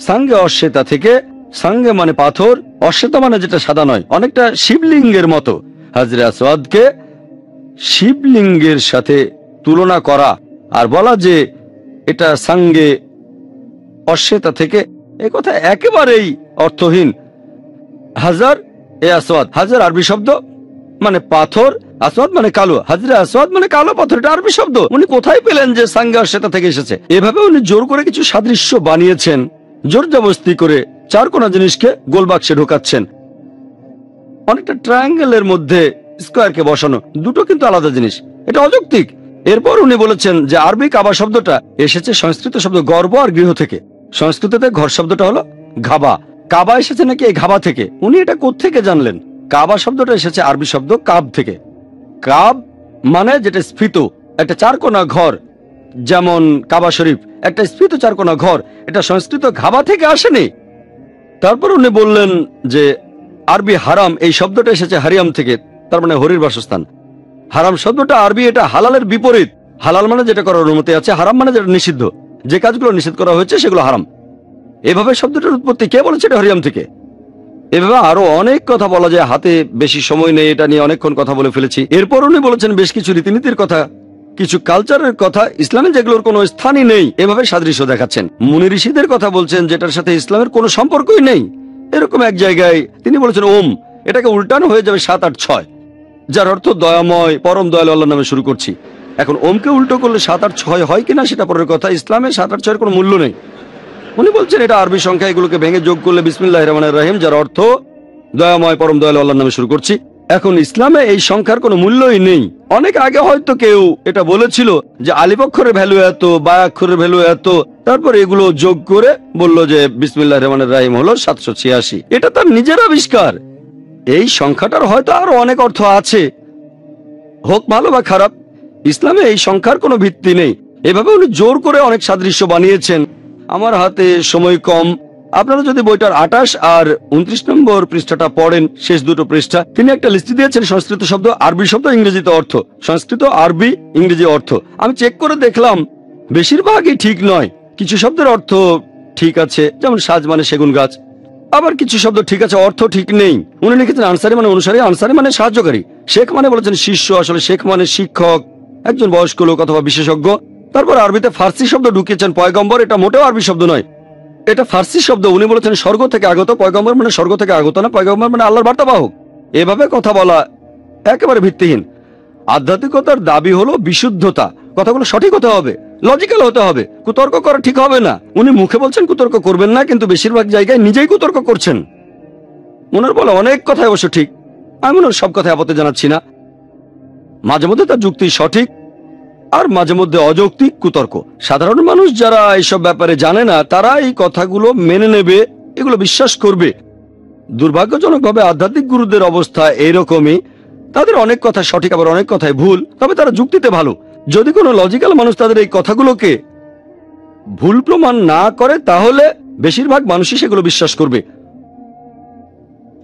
সাঙ্গে অশ্বেতা থেকে। সাঙ্গে মানে পাথর, অশ্বেতা মানে যেটা সাদা নয়, অনেকটা শিবলিঙ্গের মতো। হাজরে আসওয়াদকে শিবলিঙ্গের সাথে তুলনা করা আর বলা যে এটা সাঙ্গে অশ্বেতা থেকে, এ কথা একেবারেই অর্থহীন। হাজার এ আসওয়াদ, হাজার আরবি শব্দ মানে পাথর, আসওয়াদ মানে কালো। হাজরে আসওয়াদ মানে কালো পাথর, এটা আরবি শব্দ। উনি কোথায় পেলেন যে সাঙ্গে অশ্বেতা থেকে এসেছে? এভাবে উনি জোর করে কিছু সাদৃশ্য বানিয়েছেন, জোর জবরদস্তি করে চার কোনা জিনিসকে গোল বাক্সে ঢোকাচ্ছেন। অনেকটা ট্রায়াঙ্গেলের মধ্যে স্কোয়ারকে বসানো, দুটো কিন্তু আলাদা জিনিস, এটা অযৌক্তিক। এরপর উনি বলেছেন যে আরবি কাবা শব্দটা এসেছে সংস্কৃত শব্দ গর্ব আর গৃহ থেকে। সংস্কৃততে ঘর শব্দটা হলো ঘাবা, কাবা এসেছে নাকি এই ঘাবা থেকে। উনি এটা কোত্থেকে জানলেন? কাবা শব্দটা এসেছে আরবি শব্দ কাব থেকে। কাব মানে যেটা স্ফীত, একটা চারকোনা ঘর, যেমন কাবা শরীফ একটা স্ফীত চারকোনা ঘর, এটা সংস্কৃত ঘাবা থেকে আসেনি। তারপর উনি বললেন যে আরবি হারাম এই শব্দটা এসেছে হারিয়াম থেকে, তার মানে হরির বাসস্থান। হারাম শব্দটা আরবি, এটা হালালের বিপরীত। হালাল মানে যেটা করার অনুমতি আছে, হারাম মানে যেটা নিষিদ্ধ, যে কাজগুলো নিষিদ্ধ করা হয়েছে সেগুলো হারাম। এভাবে শব্দটার উৎপত্তি কে বলেছে? এটা হরিয়াম থেকে। এভাবে আরো অনেক কথা বলা যায়, হাতে বেশি সময় নেই, এটা নিয়ে অনেকক্ষণ কথা বলে ফেলেছি। এরপর উনি বলেছেন বেশ কিছু রীতিনীতির কথা, কিছু কালচারের কথা, ইসলামে যেগুলোর কোনো স্থানই নেই, এভাবে সাদৃশ্য দেখাচ্ছেন। মুনি ঋষিদের কথা বলছেন যেটার সাথে ইসলামের কোনো সম্পর্কই নেই। এরকম এক জায়গায় তিনি বলেছেন ওম, এটাকে উল্টানো হয়ে যাবে 7, 8, 6, যার অর্থ দয়াময় পরম দয়ালু আল্লাহর নামে শুরু করছি। এখন ওমকে উল্টো করলে 7, 8, 6 হয় কিনা সেটা পরের কথা। ইসলামে 7, 8, 6 এর কোনো মূল্য নেই। উনি বলছেন এটা আরবি সংখ্যা, এগুলোকে ভেঙে যোগ করলে বিসমিল্লাহির রহমানির রহিম, যার অর্থ দয়াময় পরম দয়ালু আল্লাহর নামে শুরু করছি। এখন ইসলামে এই সংখ্যার কোনো মূল্যই নেই। অনেক আগে হয়তো কেউ এটা বলেছিল যে আলিফ অক্ষরের ভ্যালু এত, বা অক্ষরের ভ্যালু এত, তারপর এগুলো যোগ করে বললো যে বিসমিল্লাহির রহমানির রহিম হলো 786। এটা তার নিজের আবিষ্কার। এই সংখ্যাটার হয়তো আরো অনেক অর্থ আছে, হোক ভালো বা খারাপ, ইসলামে এই সংখ্যার কোনো ভিত্তি নেই। এভাবে উনি জোর করে অনেক সাদৃশ্য বানিয়েছেন। আমার হাতে সময় কম, আপনারা যদি বইটার 28 আর 29 নম্বর পৃষ্ঠাটা পড়েন, শেষ দুটো পৃষ্ঠা, তিনি একটা লিস্ট দিয়েছেন সংস্কৃত শব্দ, আরবি শব্দ, ইংরেজিতে অর্থ। সংস্কৃত, আরবি, ইংরেজি অর্থ। আমি চেক করে দেখলাম বেশিরভাগই ঠিক নয়। কিছু শব্দের অর্থ ঠিক আছে, যেমন সাজ মানে সেগুন গাছ, আবার কিছু শব্দ ঠিক আছে, অর্থ ঠিক নেই। উনি লিখেছেন আনসারি মানে অনুসারী, আনসারি মানে সাহায্যকারী, শেখ মানে বলেছেন শিষ্য, আসলে শেখ মানে শিক্ষক, একজন বয়স্ক লোক অথবা বিশেষজ্ঞ। তারপর আরবিতে ফার্সি শব্দ ঢুকিয়েছেন পয়গম্বর, এটা মোটেও আরবি শব্দ নয়, এটা ফার্সি শব্দ। উনি বলেছেন স্বর্গ থেকে আগত, পয়গম্বর মানে স্বর্গ থেকে আগত না, পয়গম্বর মানে আল্লাহর বার্তাবাহক। এভাবে কথা বলা একেবারে ভিত্তিহীন। আধ্যাত্মিকতার দাবি হলো বিশুদ্ধতা, কথাগুলো সঠিক হতে হবে, লজিক্যাল হতে হবে, কুতর্ক করা ঠিক হবে না। উনি মুখে বলছেন কুতর্ক করবেন না, কিন্তু বেশিরভাগ জায়গায় নিজেই কুতর্ক করছেন। ওনার বলে অনেক কথাই অবশ্য ঠিক, আমি ওনার সব কথায় আপত্তি জানাচ্ছি না, মাঝে মধ্যে তার যুক্তি সঠিক, আর মাঝে মধ্যে অযৌক্তিক কুতর্ক। সাধারণ মানুষ যারা এইসব ব্যাপারে জানে না তারা এই কথাগুলো মেনে নেবে, এগুলো বিশ্বাস করবে। দুর্ভাগ্যজনকভাবে আধ্যাত্মিক গুরুদের অবস্থা এইরকমই। তাদের অনেক কথা সঠিক, আবার অনেক কথাই ভুল, তবে তারা যুক্তিতে ভালো। যদি কোনো লজিক্যাল মানুষ তাদের এই কথাগুলোকে ভুল প্রমাণ না করে তাহলে বেশিরভাগ মানুষই সেগুলো বিশ্বাস করবে।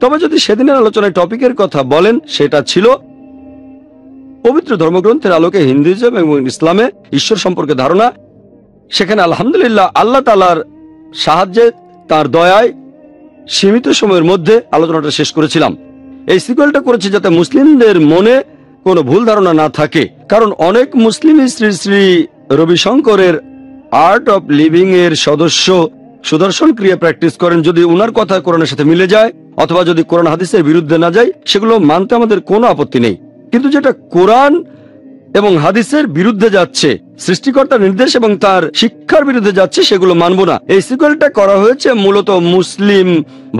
তবে যদি সেদিনের আলোচনায় টপিকের কথা বলেন, সেটা ছিল পবিত্র ধর্মগ্রন্থের আলোকে হিন্দুইজম এবং ইসলামে ঈশ্বর সম্পর্কে ধারণা। সেখানে আলহামদুলিল্লাহ আল্লাহ তাআলার সাহায্যে, তার দয়ায় সীমিত সময়ের মধ্যে আলোচনাটা শেষ করেছিলাম। এই সিকুয়েলটা করেছি যাতে মুসলিমদের মনে কোনো ভুল ধারণা না থাকে, কারণ অনেক মুসলিমই শ্রী শ্রী রবিশঙ্করের আর্ট অফ লিভিং এর সদস্য সুদর্শন ক্রিয়া প্র্যাকটিস করেন। যদি উনার কথা কোরআনের সাথে মিলে যায় অথবা যদি কোরআন হাদিসের বিরুদ্ধে না যায়, সেগুলো মানতে আমাদের কোনো আপত্তি নেই। কিন্তু যেটা কোরআন এবং হাদিসের বিরুদ্ধে যাচ্ছে, সৃষ্টিকর্তার নির্দেশ এবং তার শিক্ষার বিরুদ্ধে যাচ্ছে, সেগুলো মানব না। এই সিকুয়েলটা করা হয়েছে মূলত মুসলিম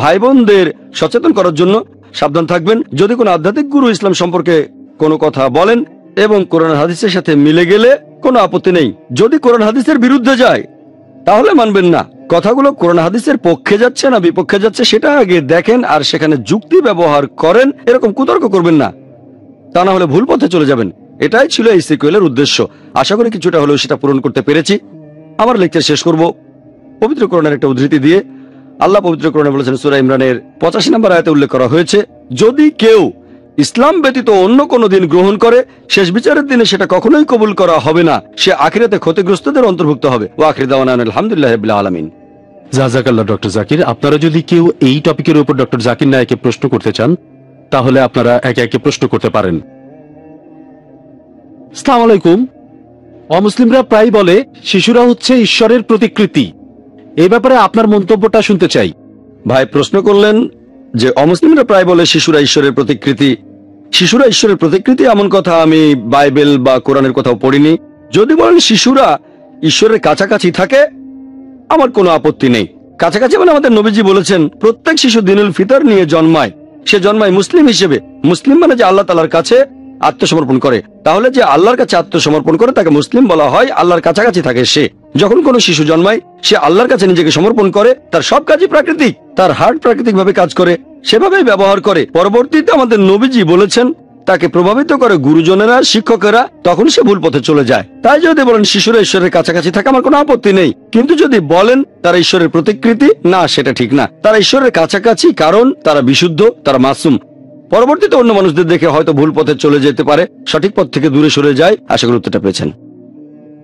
ভাই বোনদের সচেতন করার জন্য। সাবধান থাকবেন, যদি কোনো আধ্যাত্মিক গুরু ইসলাম সম্পর্কে কোনো কথা বলেন এবং কোরআন হাদিসের সাথে মিলে গেলে কোনো আপত্তি নেই। যদি কোরআন হাদিসের বিরুদ্ধে যায় তাহলে মানবেন না। কথাগুলো কোরআন হাদিসের পক্ষে যাচ্ছে না বিপক্ষে যাচ্ছে সেটা আগে দেখেন, আর সেখানে যুক্তি ব্যবহার করেন। এরকম কুতর্ক করবেন না, তা না হলে ভুল পথে চলে যাবেন। এটাই ছিল এই সিকুয়েলের উদ্দেশ্য। আশা করি কিছুটা হলেও সেটা পূরণ করতে পেরেছি। আমার লেকচার শেষ করব পবিত্র কোরআনের একটা উদ্ধৃতি দিয়ে। আল্লাহ পবিত্র কোরআনে বলেছেন, সূরা ইমরানের 85 নম্বর আয়াতে উল্লেখ করা হয়েছে, যদি কেউ ইসলাম ব্যতীত অন্য কোনো দিন গ্রহণ করে, শেষ বিচারের দিনে সেটা কখনোই কবুল করা হবে না। সে আখিরাতে ক্ষতিগ্রস্তদের অন্তর্ভুক্ত হবে। ওয়া আখিরু দাওয়ানা আলহামদুলিল্লাহি রাব্বিল আলামিন। জাযাকাল্লাহ ডক্টর জাকির। আপনারা যদি কেউ এই টপিকের উপর ডক্টর জাকির নায়েককে প্রশ্ন করতে চান তাহলে আপনারা একে একে প্রশ্ন করতে পারেন। আসসালামু আলাইকুম। অমুসলিমরা প্রায় বলে শিশুরা হচ্ছে ঈশ্বরের প্রতিকৃতি। এই ব্যাপারে আপনার মন্তব্যটা শুনতে চাই। ভাই প্রশ্ন করলেন যে অমুসলিমরা প্রায় বলে শিশুরা ঈশ্বরের প্রতিকৃতি। শিশুরা ঈশ্বরের প্রতিকৃতি এমন কথা আমি বাইবেল বা কোরআনের কোথাও পড়িনি। যদি বলেন শিশুরা ঈশ্বরের কাছাকাছি থাকে, আমার কোনো আপত্তি নেই। কাছাকাছি মানে আমাদের নবীজি বলেছেন প্রত্যেক শিশু দিনুল ফিতর নিয়ে জন্মায়। সে জন্মায় মুসলিম হিসেবে। মুসলিম মানে যে আল্লাহ তাআলার কাছে আত্মসমর্পণ করে। তাহলে যে আল্লাহর কাছে আত্মসমর্পণ করে তাকে মুসলিম বলা হয়, আল্লাহর কাছাকাছি থাকে সে। যখন কোনো শিশু জন্মায় সে আল্লাহর কাছে নিজেকে সমর্পণ করে। তার সব কাজই প্রাকৃতিক, তার হার্ট প্রাকৃতিক ভাবে কাজ করে, সেভাবেই ব্যবহার করে। পরবর্তীতে আমাদের নবীজি বলেছেন তাকে প্রভাবিত করে গুরুজনেরা, শিক্ষকেরা, তখন সে ভুল পথে চলে যায়। তাই যদি বলেন শিশুরা ঈশ্বরের কাছাকাছি থাকে, আমার কোনো আপত্তি নেই। কিন্তু যদি বলেন তারা ঈশ্বরের প্রতিকৃতি, না, সেটা ঠিক না। তারা ঈশ্বরের কাছাকাছি কারণ তারা বিশুদ্ধ, তারা মাসুম। পরবর্তীতে অন্য মানুষদের দেখে হয়তো ভুল পথে চলে যেতে পারে, সঠিক পথ থেকে দূরে সরে যায়। আশা করি উত্তরটা পেয়েছেন।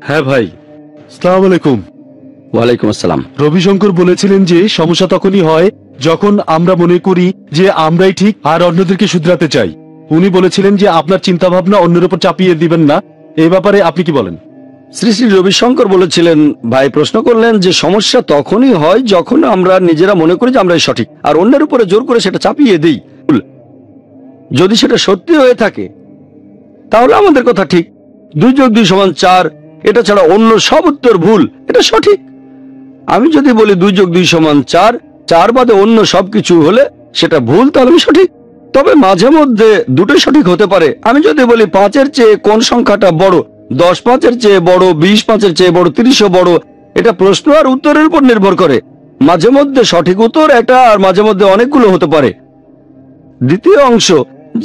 হ্যাঁ ভাই, আসসালামু আলাইকুম। ওয়ালাইকুম আসসালাম। রবিশঙ্কর বলেছিলেন যে সমস্যা তখনই হয় যখন আমরা মনে করি যে আমরাই ঠিক আর অন্যদেরকে শুধরাতে চাই। উনি বলেছিলেন যে আপনার চিন্তা ভাবনা অন্যের উপর চাপিয়ে দিবেন না। এই ব্যাপারে আপনি কি বলেন? শ্রী শ্রী রবিশঙ্কর বলেছিলেন, ভাই প্রশ্ন করলেন যে সমস্যা তখনই হয় যখন আমরা নিজেরা মনে করি যে আমরাই সঠিক আর অন্যের উপরে জোর করে সেটা চাপিয়ে দিই। যদি সেটা সত্যি হয়ে থাকে তাহলে আমাদের কথা ঠিক, 2 + 2 = 4, এটা ছাড়া অন্য সব উত্তর ভুল, এটা সঠিক। আমি যদি বলি 2 + 2 = 4, 4 বাদে অন্য সবকিছু হলে সেটা ভুল, তাহলে আমি সঠিক। তবে মাঝে মধ্যে দুটোই সঠিক হতে পারে। আমি যদি বলি 5-এর চেয়ে কোন সংখ্যাটা বড়, 10 5-এর চেয়ে বড়, 20 5-এর চেয়ে বড়, 30ও বড়, এটা প্রশ্ন আর উত্তরের উপর নির্ভর করে। মাঝে মধ্যে সঠিক উত্তর একটা আর মাঝে মধ্যে অনেকগুলো হতে পারে। দ্বিতীয় অংশ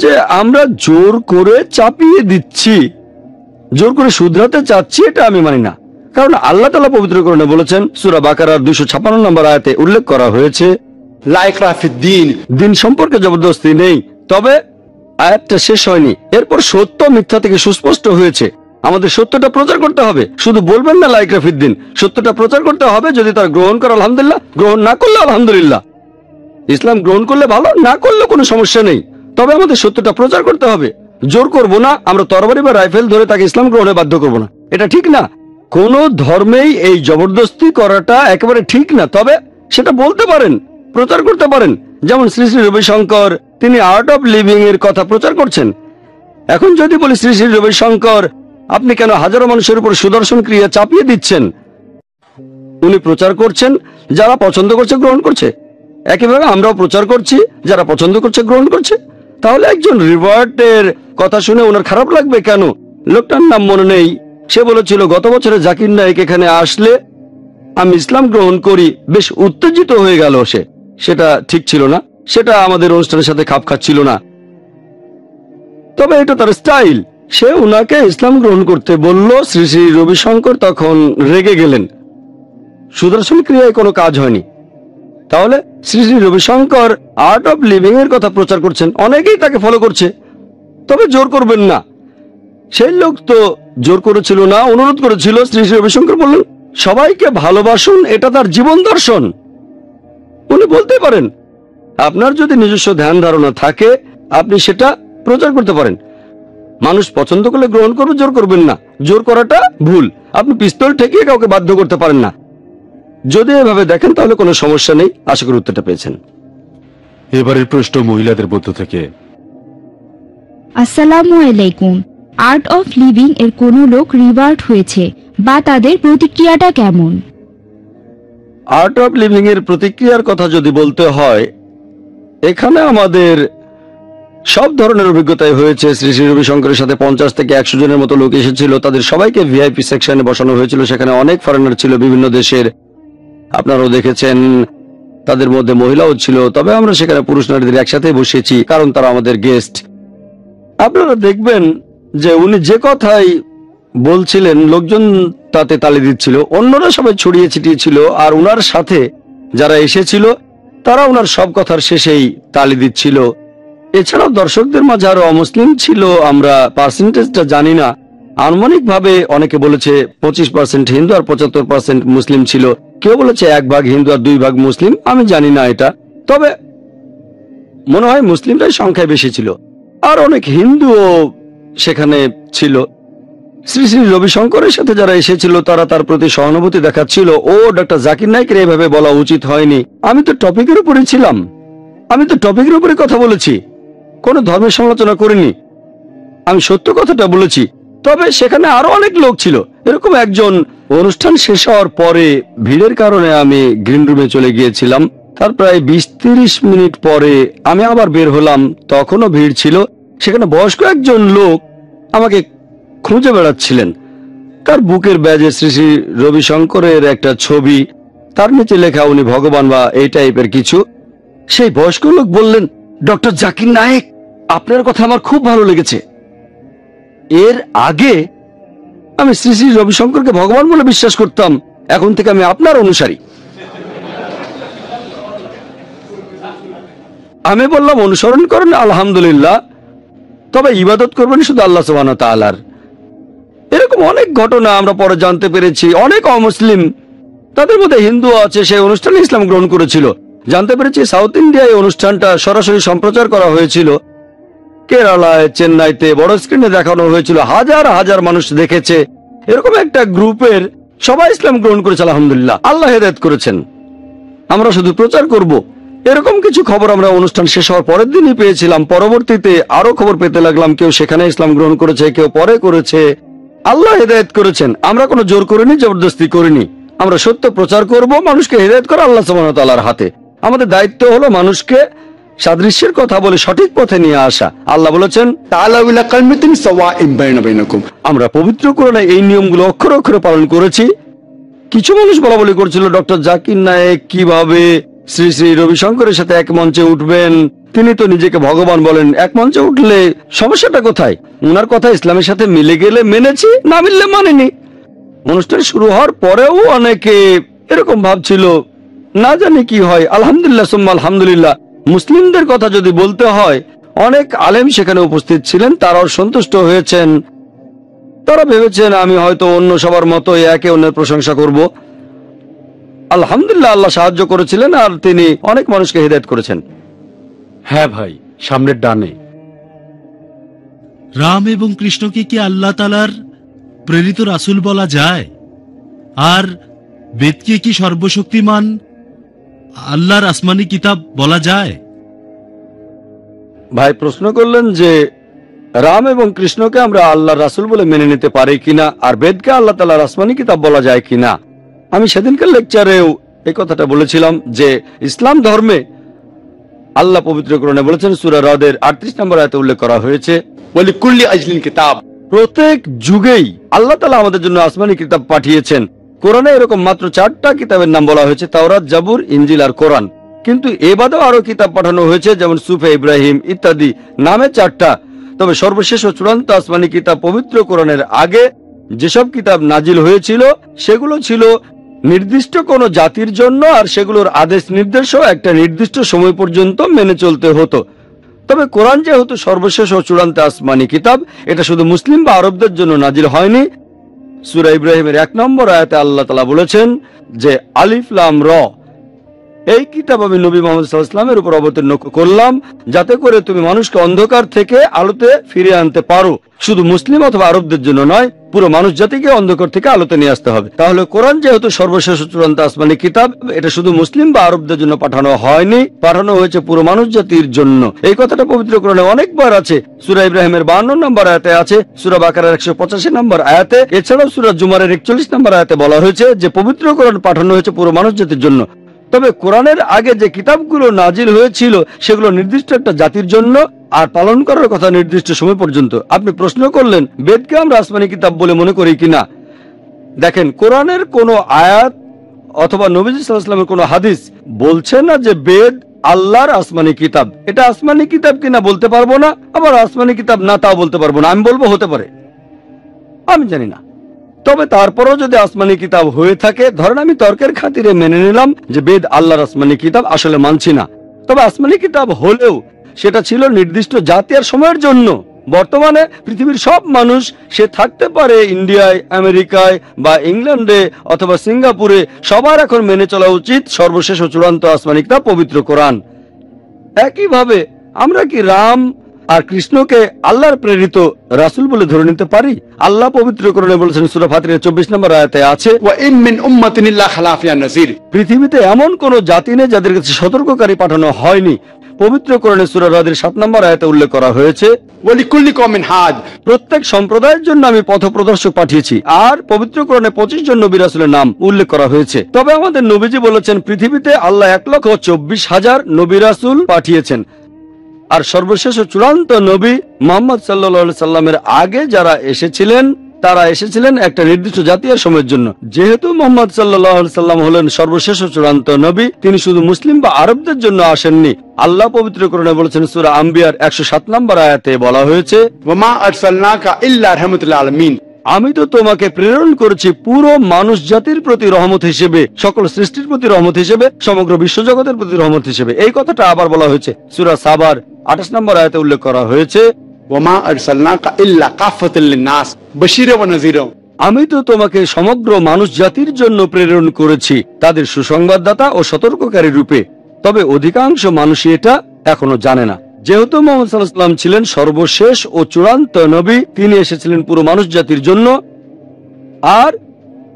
যে আমরা জোর করে চাপিয়ে দিচ্ছি, জোর করে শুধরাতে চাচ্ছি, এটা আমি মানি না। কারণ আল্লাহ তাআলা পবিত্র কোরআনে বলেছেন, সূরা বাকারার 256 নম্বর আয়াতে উল্লেখ করা হয়েছে, লা ইকরাহা ফিদ-দীন, দিন সম্পর্কে জবরদস্তি নেই। তবে আয়াতটা শেষ হয়নি। এরপর সত্য মিথ্যা থেকে সুস্পষ্ট হয়েছে। আমাদের সত্যটা প্রচার করতে হবে। শুধু বলবেন না লা ইকরাহা ফিদ-দীন, সত্যটা প্রচার করতে হবে। যদি তার গ্রহণ করে আলহামদুলিল্লাহ, গ্রহণ না করলে আলহামদুলিল্লাহ। ইসলাম গ্রহণ করলে ভালো, না করলে কোনো সমস্যা নেই। তবে আমাদের সত্যটা প্রচার করতে হবে। জোর করব না, আমরা তরবারি বা রাইফেল ধরে তাকে ইসলাম গ্রহণে বাধ্য করব না, এটা ঠিক না। কোন ধর্মেই এই জবরদস্তি করাটা একেবারে ঠিক না। তবে সেটা বলতে পারেন, প্রচার করতে পারেন। যেমন শ্রী শ্রী রবিশঙ্কর, তিনি আর্ট অফ লিভিং এর কথা প্রচার করছেন। এখন যদি বলি শ্রী শ্রী রবিশঙ্কর, আপনি কেন হাজারো মানুষের উপর সুদর্শন ক্রিয়া চাপিয়ে দিচ্ছেন? উনি প্রচার করছেন, যারা পছন্দ করছে গ্রহণ করছে। একইভাবে আমরাও প্রচার করছি, যারা পছন্দ করছে গ্রহণ করছে। তাহলে একজন রিভার্টের কথা শুনে ওনার খারাপ লাগবে কেন? লোকটার নাম মনে নেই, সে বলেছিল গত বছরে জাকির নায়েক এখানে আসলে আমি ইসলাম গ্রহণ করি। বেশ উত্তেজিত হয়ে গেল সে। সেটা ঠিক ছিল না, সেটা আমাদের অনুষ্ঠানের সাথে খাপ খাচ্ছিল না। তবে এটা তার স্টাইল। সে উনাকে ইসলাম গ্রহণ করতে বলল। শ্রী শ্রী রবিশঙ্কর তখন রেগে গেলেন। সুদর্শন ক্রিয়ায় কোনো কাজ হয়নি। তাহলে Shri Shri Ravishankar art of living এর কথা প্রচার করছেন, অনেকেই তাকে ফলো করছে। তবে জোর করবেন না। সেই লোক তো জোর করেছিল না, অনুরোধ করেছিল। শ্রী শ্রী রবিশঙ্কর বললেন সবাইকে ভালোবাসুন, এটা তার জীবন দর্শন। উনি বলতে পারেন আপনার যদি নিজস্ব ধ্যান ধারণা থাকে আপনি সেটা প্রচার করতে পারেন। মানুষ পছন্দ করলে গ্রহণ করবে, জোর করবেন না। জোর করাটা ভুল। আপনি পিস্তল ঠেকিয়ে কাউকে বাধ্য করতে পারেন না। যদি এভাবে দেখেন তাহলে কোনো সমস্যা নেই। আশা করি উত্তরটা পেয়েছেন। এবারের প্রশ্ন মহিলাদের মধ্য থেকে। আসসালামু আলাইকুম। আর্ট অফ লিভিং এর কোনো লোক রিভার্ট হয়েছে বা তাদের প্রতিক্রিয়াটা কেমন? আর্ট অফ লিভিং এর প্রতিক্রিয়ার কথা যদি বলতে হয়, এখানে আমাদের সব ধরনের অভিজ্ঞতাই হয়েছে। শ্রী শ্রী রবিশঙ্করের সাথে 50 থেকে 100 জনের মতো লোক এসেছিল। তাদের সবাইকে ভিআইপি সেকশনে বসানো হয়েছিল। সেখানে অনেক ফরেনার ছিল বিভিন্ন দেশের, আপনারাও দেখেছেন। তাদের মধ্যে মহিলাও ছিল। তবে আমরা সেখানে পুরুষ নারীদের একসাথে বসেছি, কারণ তারা আমাদের গেস্ট। আপনারা দেখবেন যে উনি যে কথাই বলছিলেন লোকজন তাতে তালি দিচ্ছিল। অন্যরা সবাই ছড়িয়ে ছিটিয়ে ছিল। আর উনার সাথে যারা এসেছিল তারা উনার সব কথার শেষেই তালি দিচ্ছিল। এছাড়াও দর্শকদের মাঝে আরো অমুসলিম ছিল। আমরা পার্সেন্টেজটা জানি না। আনুমানিকভাবে অনেকে বলেছে 25% হিন্দু আর 75% মুসলিম ছিল। কেউ বলেছে 1 ভাগ হিন্দু আর 2 ভাগ মুসলিম। আমি জানি না এটা। তবে মনে হয় মুসলিমটাই সংখ্যায় বেশি ছিল। আর অনেক হিন্দুও সেখানে ছিল। শ্রী শ্রী রবিশঙ্করের সাথে যারা এসেছিল তারা তার প্রতি সহানুভূতি দেখাচ্ছিল। ও ডক্টর জাকির নায়েকের এইভাবে বলা উচিত হয়নি। আমি তো টপিকের উপরে ছিলাম। আমি তো টপিকের উপরে কথা বলেছি, কোনো ধর্মের সমালোচনা করিনি। আমি সত্য কথাটা বলেছি। তবে সেখানে আরো অনেক লোক ছিল। এরকম একজন অনুষ্ঠান শেষ হওয়ার পরে ভিড়ের কারণে আমি গ্রিন রুমে চলে গিয়েছিলাম। তার প্রায় 20-30 মিনিট পরে আমি আবার বের হলাম। তখনও ভিড় ছিল। সেখানে বয়স্ক একজন লোক আমাকে খুঁজে বেড়াচ্ছিলেন। তার বুকের ব্যাজে শ্রী শ্রী রবিশঙ্করের একটা ছবি, তার নিচে লেখা উনি ভগবান বা এই টাইপের কিছু। সেই বয়স্ক লোক বললেন, ডক্টর জাকির নায়েক, আপনার কথা আমার খুব ভালো লেগেছে। এর আগে আমি শ্রী শ্রী রবিশঙ্করকে ভগবান বলে বিশ্বাস করতাম। এখন থেকে আমি আপনার অনুসারী। আমি বললাম অনুসরণ করেন, আলহামদুলিল্লাহ, তবে ইবাদত করবেন শুধু আল্লাহ সুবহানাহু ওয়া তাআলার। এরকম অনেক ঘটনা আমরা পরে জানতে পেরেছি। অনেক অমুসলিম, তাদের মধ্যে হিন্দু আছে, সেই অনুষ্ঠানে ইসলাম গ্রহণ করেছিল। জানতে পেরেছি সাউথ ইন্ডিয়ায় অনুষ্ঠানটা সরাসরি সম্প্রচার করা হয়েছিল। কেরালায়, চেন্নাইতে বড় স্ক্রিনে দেখানো হয়েছিল। হাজার হাজার মানুষ দেখেছে। এরকম একটা গ্রুপের সবাই ইসলাম গ্রহণ করেছে। আলহামদুলিল্লাহ, আল্লাহ হেদায়েত করেছেন। আমরা শুধু প্রচার করব। এরকম কিছু খবর আমরা অনুষ্ঠান শেষ হওয়ার পরের দিনই পেয়েছিলাম। পরবর্তীতে আরো খবর পেতে লাগলাম। কেউ সেখানে ইসলাম গ্রহণ করেছে, কেউ পরে করেছে। আল্লাহ হেদায়েত করেছেন। আমরা কোনো জোর করিনি, জবরদস্তি করিনি। আমরা সত্য প্রচার করব। মানুষকে হেদায়েত করা আল্লাহ সুবহানাহু ওয়া তাআলার হাতে। আমাদের দায়িত্ব হলো মানুষকে সাদৃশ্যের কথা বলে সঠিক পথে নিয়ে আসা। আল্লাহ বলেছেন, তাআলাউ ইলা কালিমাতিন সাওয়াইন বাইনা বাইনাকুম। আমরা পবিত্র কোরআনে এই নিয়মগুলো অক্ষরে অক্ষরে পালন করেছি। কিছু মানুষ বলাবলি করেছিল ডক্টর জাকির নায়েক কিভাবে শ্রী শ্রী রবিশঙ্করের সাথে এক মঞ্চে উঠবেন। তিনি তো নিজেকে ভগবান বলেন। এক মঞ্চে উঠলে সমস্যাটা কোথায়? উনার কথা ইসলামের সাথে মিলে গেলে মেনেছি, না মিললে মানিনি। অনুষ্ঠান শুরু হওয়ার পরেও অনেকে এরকম ভাবছিল। না জানি কি হয়। আলহামদুলিল্লাহ সুম্মা আলহামদুলিল্লাহ। মুসলিমদের কথা যদি বলতে হয়, অনেক আলেম সেখানে উপস্থিত ছিলেন। তারাও সন্তুষ্ট হয়েছেন। তারা ভেবেছেন আমি হয়তো অন্য সবার মতো একে অন্যের প্রশংসা করব। আলহামদুলিল্লাহ, আল্লাহ সাহায্য করেছিলেন আর তিনি অনেক মানুষকে হিদায়াত করেছেন। হ্যাঁ ভাই, সামনের ডানে। রাম এবং কৃষ্ণকে কি আল্লাহ তাআলার প্রেরিত রাসূল বলা যায়? আর বেদকে কি সর্বশক্তিমান আল্লাহর আসমানি কিতাব বলা যায়? ভাই প্রশ্ন করলেন যে রাম এবং কৃষ্ণকে আমরা আল্লাহর রাসূল বলে মেনে নিতে পারি কিনা, আর বেদকে আল্লাহ তাআলার আসমানি কিতাব বলা যায় কিনা। আমি সেদিনকার লেকচারেও এই কথাটা বলেছিলাম যে ইসলাম ধর্মে আল্লাহ পবিত্র কোরআনে বলেছেন, সূরা রদের 38 নম্বর আয়াতে উল্লেখ করা হয়েছে, ওয়ালিকুল্লি আজলিন কিতাব। প্রত্যেক যুগেই আল্লাহ তাআলা আমাদের জন্য আসমানি কিতাব পাঠিয়েছেন। কোরআনে এরকম মাত্র 4টা কিতাবের নাম বলা হয়েছে, তাওরাত, জাবুর, ইনজিল আর কোরআন। কিন্তু এ বাদেও আরো কিতাব পাঠানো হয়েছে, যেমন সুফে ইব্রাহিম ইত্যাদি, নামে 4টা। তবে সর্বশেষ ও চূড়ান্ত আসমানি কিতাব পবিত্র কোরআনের আগে যেসব কিতাব নাজিল হয়েছিল সেগুলো ছিল নির্দিষ্ট কোনো জাতির জন্য, আর সেগুলোর আদেশ নির্দেশও একটা নির্দিষ্ট সময় পর্যন্ত মেনে চলতে হতো। তবে কোরআন যেহেতু সর্বশেষ ও চূড়ান্ত আসমানি কিতাব, এটা শুধু মুসলিম বা আরবদের জন্য নাজিল হয়নি। সূরা ইব্রাহিমের 1 নম্বর আয়াতে আল্লাহ তাআলা বলেছেন যে আলিফ লাম র, এই কিতাব আমি নবী মুহাম্মদ সাল্লাল্লাহু আলাইহি ওয়াসাল্লামের উপর অবতীর্ণ করলাম যাতে করে তুমি মানুষকে অন্ধকার থেকে আলোতে ফিরিয়ে আনতে পারো। শুধু মুসলিম অথবা আরবদের জন্য নয়, পুরো মানুষ জাতিকে অন্ধকার থেকে আলোতে নিয়ে আসতে হবে। তাহলে কোরআন যেহেতু সর্বশেষ ও চূড়ান্ত আসমানি কিতাব, এটা শুধু মুসলিম বা আরবদের জন্য পাঠানো হয়নি, পাঠানো হয়েছে পুরো মানুষ জাতির জন্য। এই কথাটা পবিত্র কোরআনে অনেকবার আছে। সূরা ইব্রাহিমের 52 নম্বর আয়াতে আছে, সূরা বাকারার 185 নম্বর আয়াতে, এছাড়াও সূরা জুমারের 41 নম্বর আয়াতে বলা হয়েছে যে পবিত্র কোরআন পাঠানো হয়েছে পুরো মানুষ জাতির জন্য। তবে কোরআনের আগে যে কিতাবগুলো নাজিল হয়েছিল সেগুলো নির্দিষ্ট একটা জাতির জন্য, আর পালন করার কথা নির্দিষ্ট সময় পর্যন্ত। আপনি প্রশ্ন করলেন বেদকে আমরা আসমানি কিতাব বলে মনে করি কিনা। দেখেন, কোরআনের কোনো আয়াত অথবা নবীজি সাল্লাল্লাহু আলাইহি ওয়াসাল্লামের কোনো হাদিস বলছে না যে বেদ আল্লাহর আসমানি কিতাব। এটা আসমানি কিতাব কিনা বলতে পারবো না, আবার আসমানি কিতাব না তাও বলতে পারবো না। আমি বলবো হতে পারে, আমি জানি না। তবে তারপরও যদি আসমানি কিতাব হয়ে থাকে, ধরেন আমি তর্কের খাতিরে মেনে নিলাম যে বেদ আল্লাহর আসমানি কিতাব, আসলে মানছি না। তবে আসমানি কিতাব হলেও সেটা ছিল নির্দিষ্ট জাতি আর সময়ের জন্য। বর্তমানে পৃথিবীর সব মানুষ, সে থাকতে পারে ইন্ডিয়ায়, আমেরিকায় বা ইংল্যান্ডে অথবা সিঙ্গাপুরে, সবার এখন মেনে চলা উচিত সর্বশেষ ও চূড়ান্ত আসমানি কিতাব পবিত্র কোরআন। একইভাবে আমরা কি রাম আর কৃষ্ণকে আল্লাহর প্রেরিত রাসূল বলে ধরে নিতে পারি? আল্লাহ পবিত্র কোরআনে বলেছেন, সূরা ফাতিরের 24 নম্বর আয়াতে আছে, ওয়া ইন মিন উম্মাতিন ইল্লা খালা ফিহা নাযীর। পৃথিবীতে এমন কোন জাতি নেই যাদের কাছে সতর্ককারী পাঠানো হয়নি। পবিত্র কোরআনে সূরা রাদের 7 নম্বর আয়াতে উল্লেখ করা হয়েছে, ওয়া লিকুল্লি কওমিন হাদ। প্রত্যেক সম্প্রদায়ের জন্য আমি পথপ্রদর্শক পাঠিয়েছি। আর পবিত্র কোরআনে 25 জন নবী রাসূলের নাম উল্লেখ করা হয়েছে। তবে আমাদের নবীজি বলেছেন পৃথিবীতে আল্লাহ 1,24,000 নবী রাসূল পাঠিয়েছেন। আর সর্বশেষ ও চূড়ান্ত নবী মুহাম্মদ সাল্লাল্লাহু আলাইহি সাল্লামের আগে যারা এসেছিলেন, তারা এসেছিলেন একটা নির্দিষ্ট জাতি আর সময়ের জন্য। যেহেতু মুহাম্মদ সাল্লাল্লাহু আলাইহি সাল্লাম হলেন সর্বশেষ ও চূড়ান্ত নবী, তিনি শুধু মুসলিম বা আরবদের জন্য আসেননি। আল্লাহ পবিত্র কোরআনে বলেছেন, সূরা আম্বিয়ার 107 নম্বর আয়াতে বলা হয়েছে, ওয়া মা আরসালনাকা ইল্লা রাহমাতুল আলামিন। আমি তো তোমাকে প্রেরণ করেছি পুরো মানুষ জাতির প্রতি রহমত হিসেবে, সকল সৃষ্টির প্রতি রহমত হিসেবে, সমগ্র বিশ্বজগতের প্রতি রহমত হিসেবে। এই কথাটা আবার বলা হয়েছে সূরা সাবার 28 নম্বর আয়াতে উল্লেখ করা হয়েছে, ওয়া মা আরসালনাকা ইল্লা কাফাতাল লিন-নাস বাশীরা ওয়া নাযীরা। আমি তো তোমাকে সমগ্র মানুষ জাতির জন্য প্রেরণ করেছি, তাদের সুসংবাদদাতা ও সতর্ককারী রূপে। তবে অধিকাংশ মানুষই এটা এখনো জানে না। যেহেতু মুহাম্মদ সাল্লাল্লাহু আলাইহি ওয়াসাল্লাম ছিলেন সর্বশেষ ও চূড়ান্ত নবী, তিনি এসেছিলেন পুরো মানুষ জাতির জন্য, আর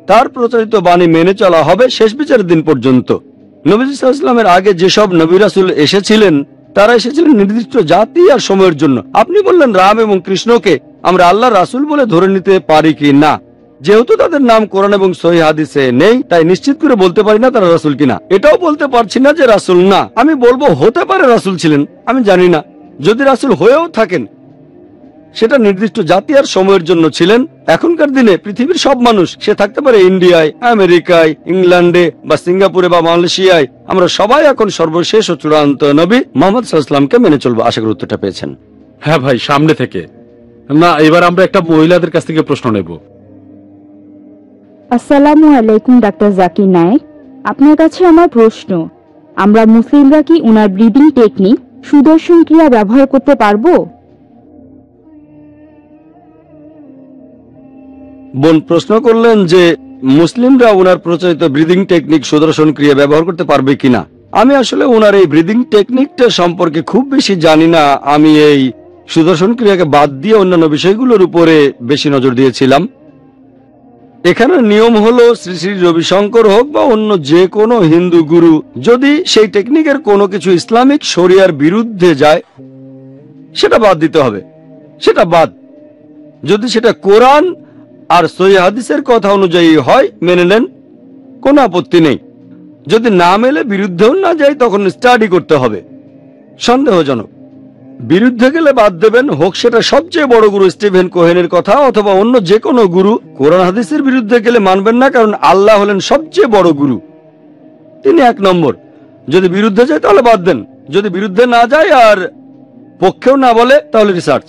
তার প্রচারিত বাণী মেনে চলা হবে শেষ বিচারের দিন পর্যন্ত। নবীজি সাল্লাল্লাহু আলাইহি ওয়াসাল্লামের আগে যেসব নবী রাসূল এসেছিলেন, তারা এসেছিলেন নির্দিষ্ট জাতি আর সময়ের জন্য। আপনি বললেন রাম এবং কৃষ্ণকে আমরা আল্লাহর রাসূল বলে ধরে নিতে পারি কি না? যেহেতু তাদের নাম কোরআন এবং সহিহ হাদিসে নেই, তাই নিশ্চিত করে বলতে পারি না তারা রাসূল কিনা। এটাও বলতে পারছি না যে রাসূল না। আমি বলবো হতে পারে রাসূল ছিলেন, আমি জানি না। যদি রাসূল হয়েও থাকেন, সেটা নির্দিষ্ট জাতি আর সময়ের জন্য ছিলেন। এখনকার দিনে পৃথিবীর সব মানুষ, সে থাকতে পারে ইন্ডিয়ায়, আমেরিকায়, ইংল্যান্ডে বা সিঙ্গাপুরে বা মালয়েশিয়ায়, আমরা সবাই এখন সর্বশেষ ও চূড়ান্ত নবী মুহাম্মদ সাল্লাল্লাহু আলাইহি ওয়াসাল্লামকে মেনে চলবো। আশা করি উত্তরটা পেয়েছেন। হ্যাঁ ভাই, সামনে থেকে না। এবার আমরা একটা মহিলাদের কাছ থেকে প্রশ্ন নেব। আসসালামু আলাইকুম ডাক্তার জাকির নায়েক, আপনার কাছে আমার প্রশ্ন, আমরা মুসলিমরা কি উনার ব্রিদিং টেকনিক সুদর্শন ক্রিয়া ব্যবহার করতে পারবো? বোন প্রশ্ন করলেন যে মুসলিমরা ওনার প্রচলিত ব্রিদিং টেকনিক সুদর্শন ক্রিয়া ব্যবহার করতে পারবে কিনা। আমি আসলে ওনার এই ব্রিদিং টেকনিকটা সম্পর্কে খুব বেশি জানি না। আমি এই সুদর্শন ক্রিয়াকে বাদ দিয়ে অন্যান্য বিষয়গুলোর উপরে বেশি নজর দিয়েছিলাম। এখানে নিয়ম হলো শ্রী শ্রী রবিশঙ্কর হোক বা অন্য যে কোনো হিন্দু গুরু, যদি সেই টেকনিকের কোনো কিছু ইসলামিক শরিয়ার বিরুদ্ধে যায়, সেটা বাদ দিতে হবে। সেটা বাদ। যদি সেটা কোরআন আর সহিহ হাদিসের কথা অনুযায়ী হয়, মেনে নেন, কোনো আপত্তি নেই। যদি না মেলে, বিরুদ্ধেও না যায়, তখন স্টাডি করতে হবে। সন্দেহজনক। বিরুদ্ধে গেলে বাদ দেবেন, হোক সেটা সবচেয়ে বড় গুরু স্টিভেন কোহেনের কথা অথবা অন্য যে কোনো গুরু। কোরআন হাদিসের বিরুদ্ধে গেলে মানবেন না, কারণ আল্লাহ হলেন সবচেয়ে বড় গুরু, তিনি 1 নম্বর। যদি বিরুদ্ধে যায় তাহলে বাদ দেন, যদি বিরুদ্ধে না যায় আর পক্ষেও না বলে তাহলে রিসার্চ।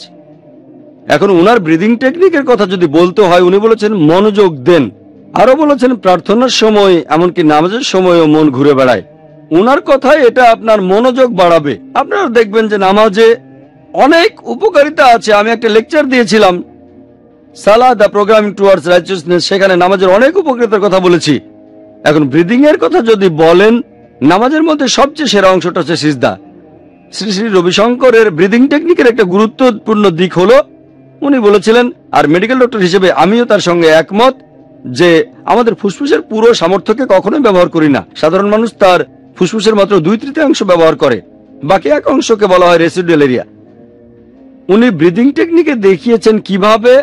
এখন উনার ব্রিদিং টেকনিকের কথা যদি বলতে হয়, উনি বলেছেন মনোযোগ দেন, আরো বলেছেন প্রার্থনার সময় এমনকি নামাজের সময়ও মন ঘুরে বেড়ায়। উনার কথায় এটা আপনার মনোযোগ বাড়াবে। আপনারা দেখবেন যে নামাজে অনেক উপকারিতা আছে। আমি একটা লেকচার দিয়েছিলাম, সালাহ দ্য প্রোগ্রামিং টুয়ার্ডস রাইচিয়াসনেস, সেখানে নামাজের অনেক উপকারিতার কথা বলেছি। এখন ব্রিদিং এর কথা যদি বলেন, নামাজের মধ্যে সবচেয়ে সেরা অংশটা হচ্ছে সিজদা। শ্রী শ্রী রবিশঙ্করের ব্রিদিং টেকনিকের একটা গুরুত্বপূর্ণ দিক হলো, উনি বলেছিলেন, আর মেডিকেল ডক্টর হিসেবে আমিও তার সঙ্গে একমত, যে আমাদের ফুসফুসের পুরো সামর্থ্যকে কখনোই ব্যবহার করি না। সাধারণ মানুষ তার ফুসফুসের মাত্র 2/3 ব্যবহার করে, বাকি 1 অংশকে বলা হয় রেসিডুয়াল এরিয়া। উনি ব্রিদিং টেকনিকে দেখিয়েছেন কিভাবে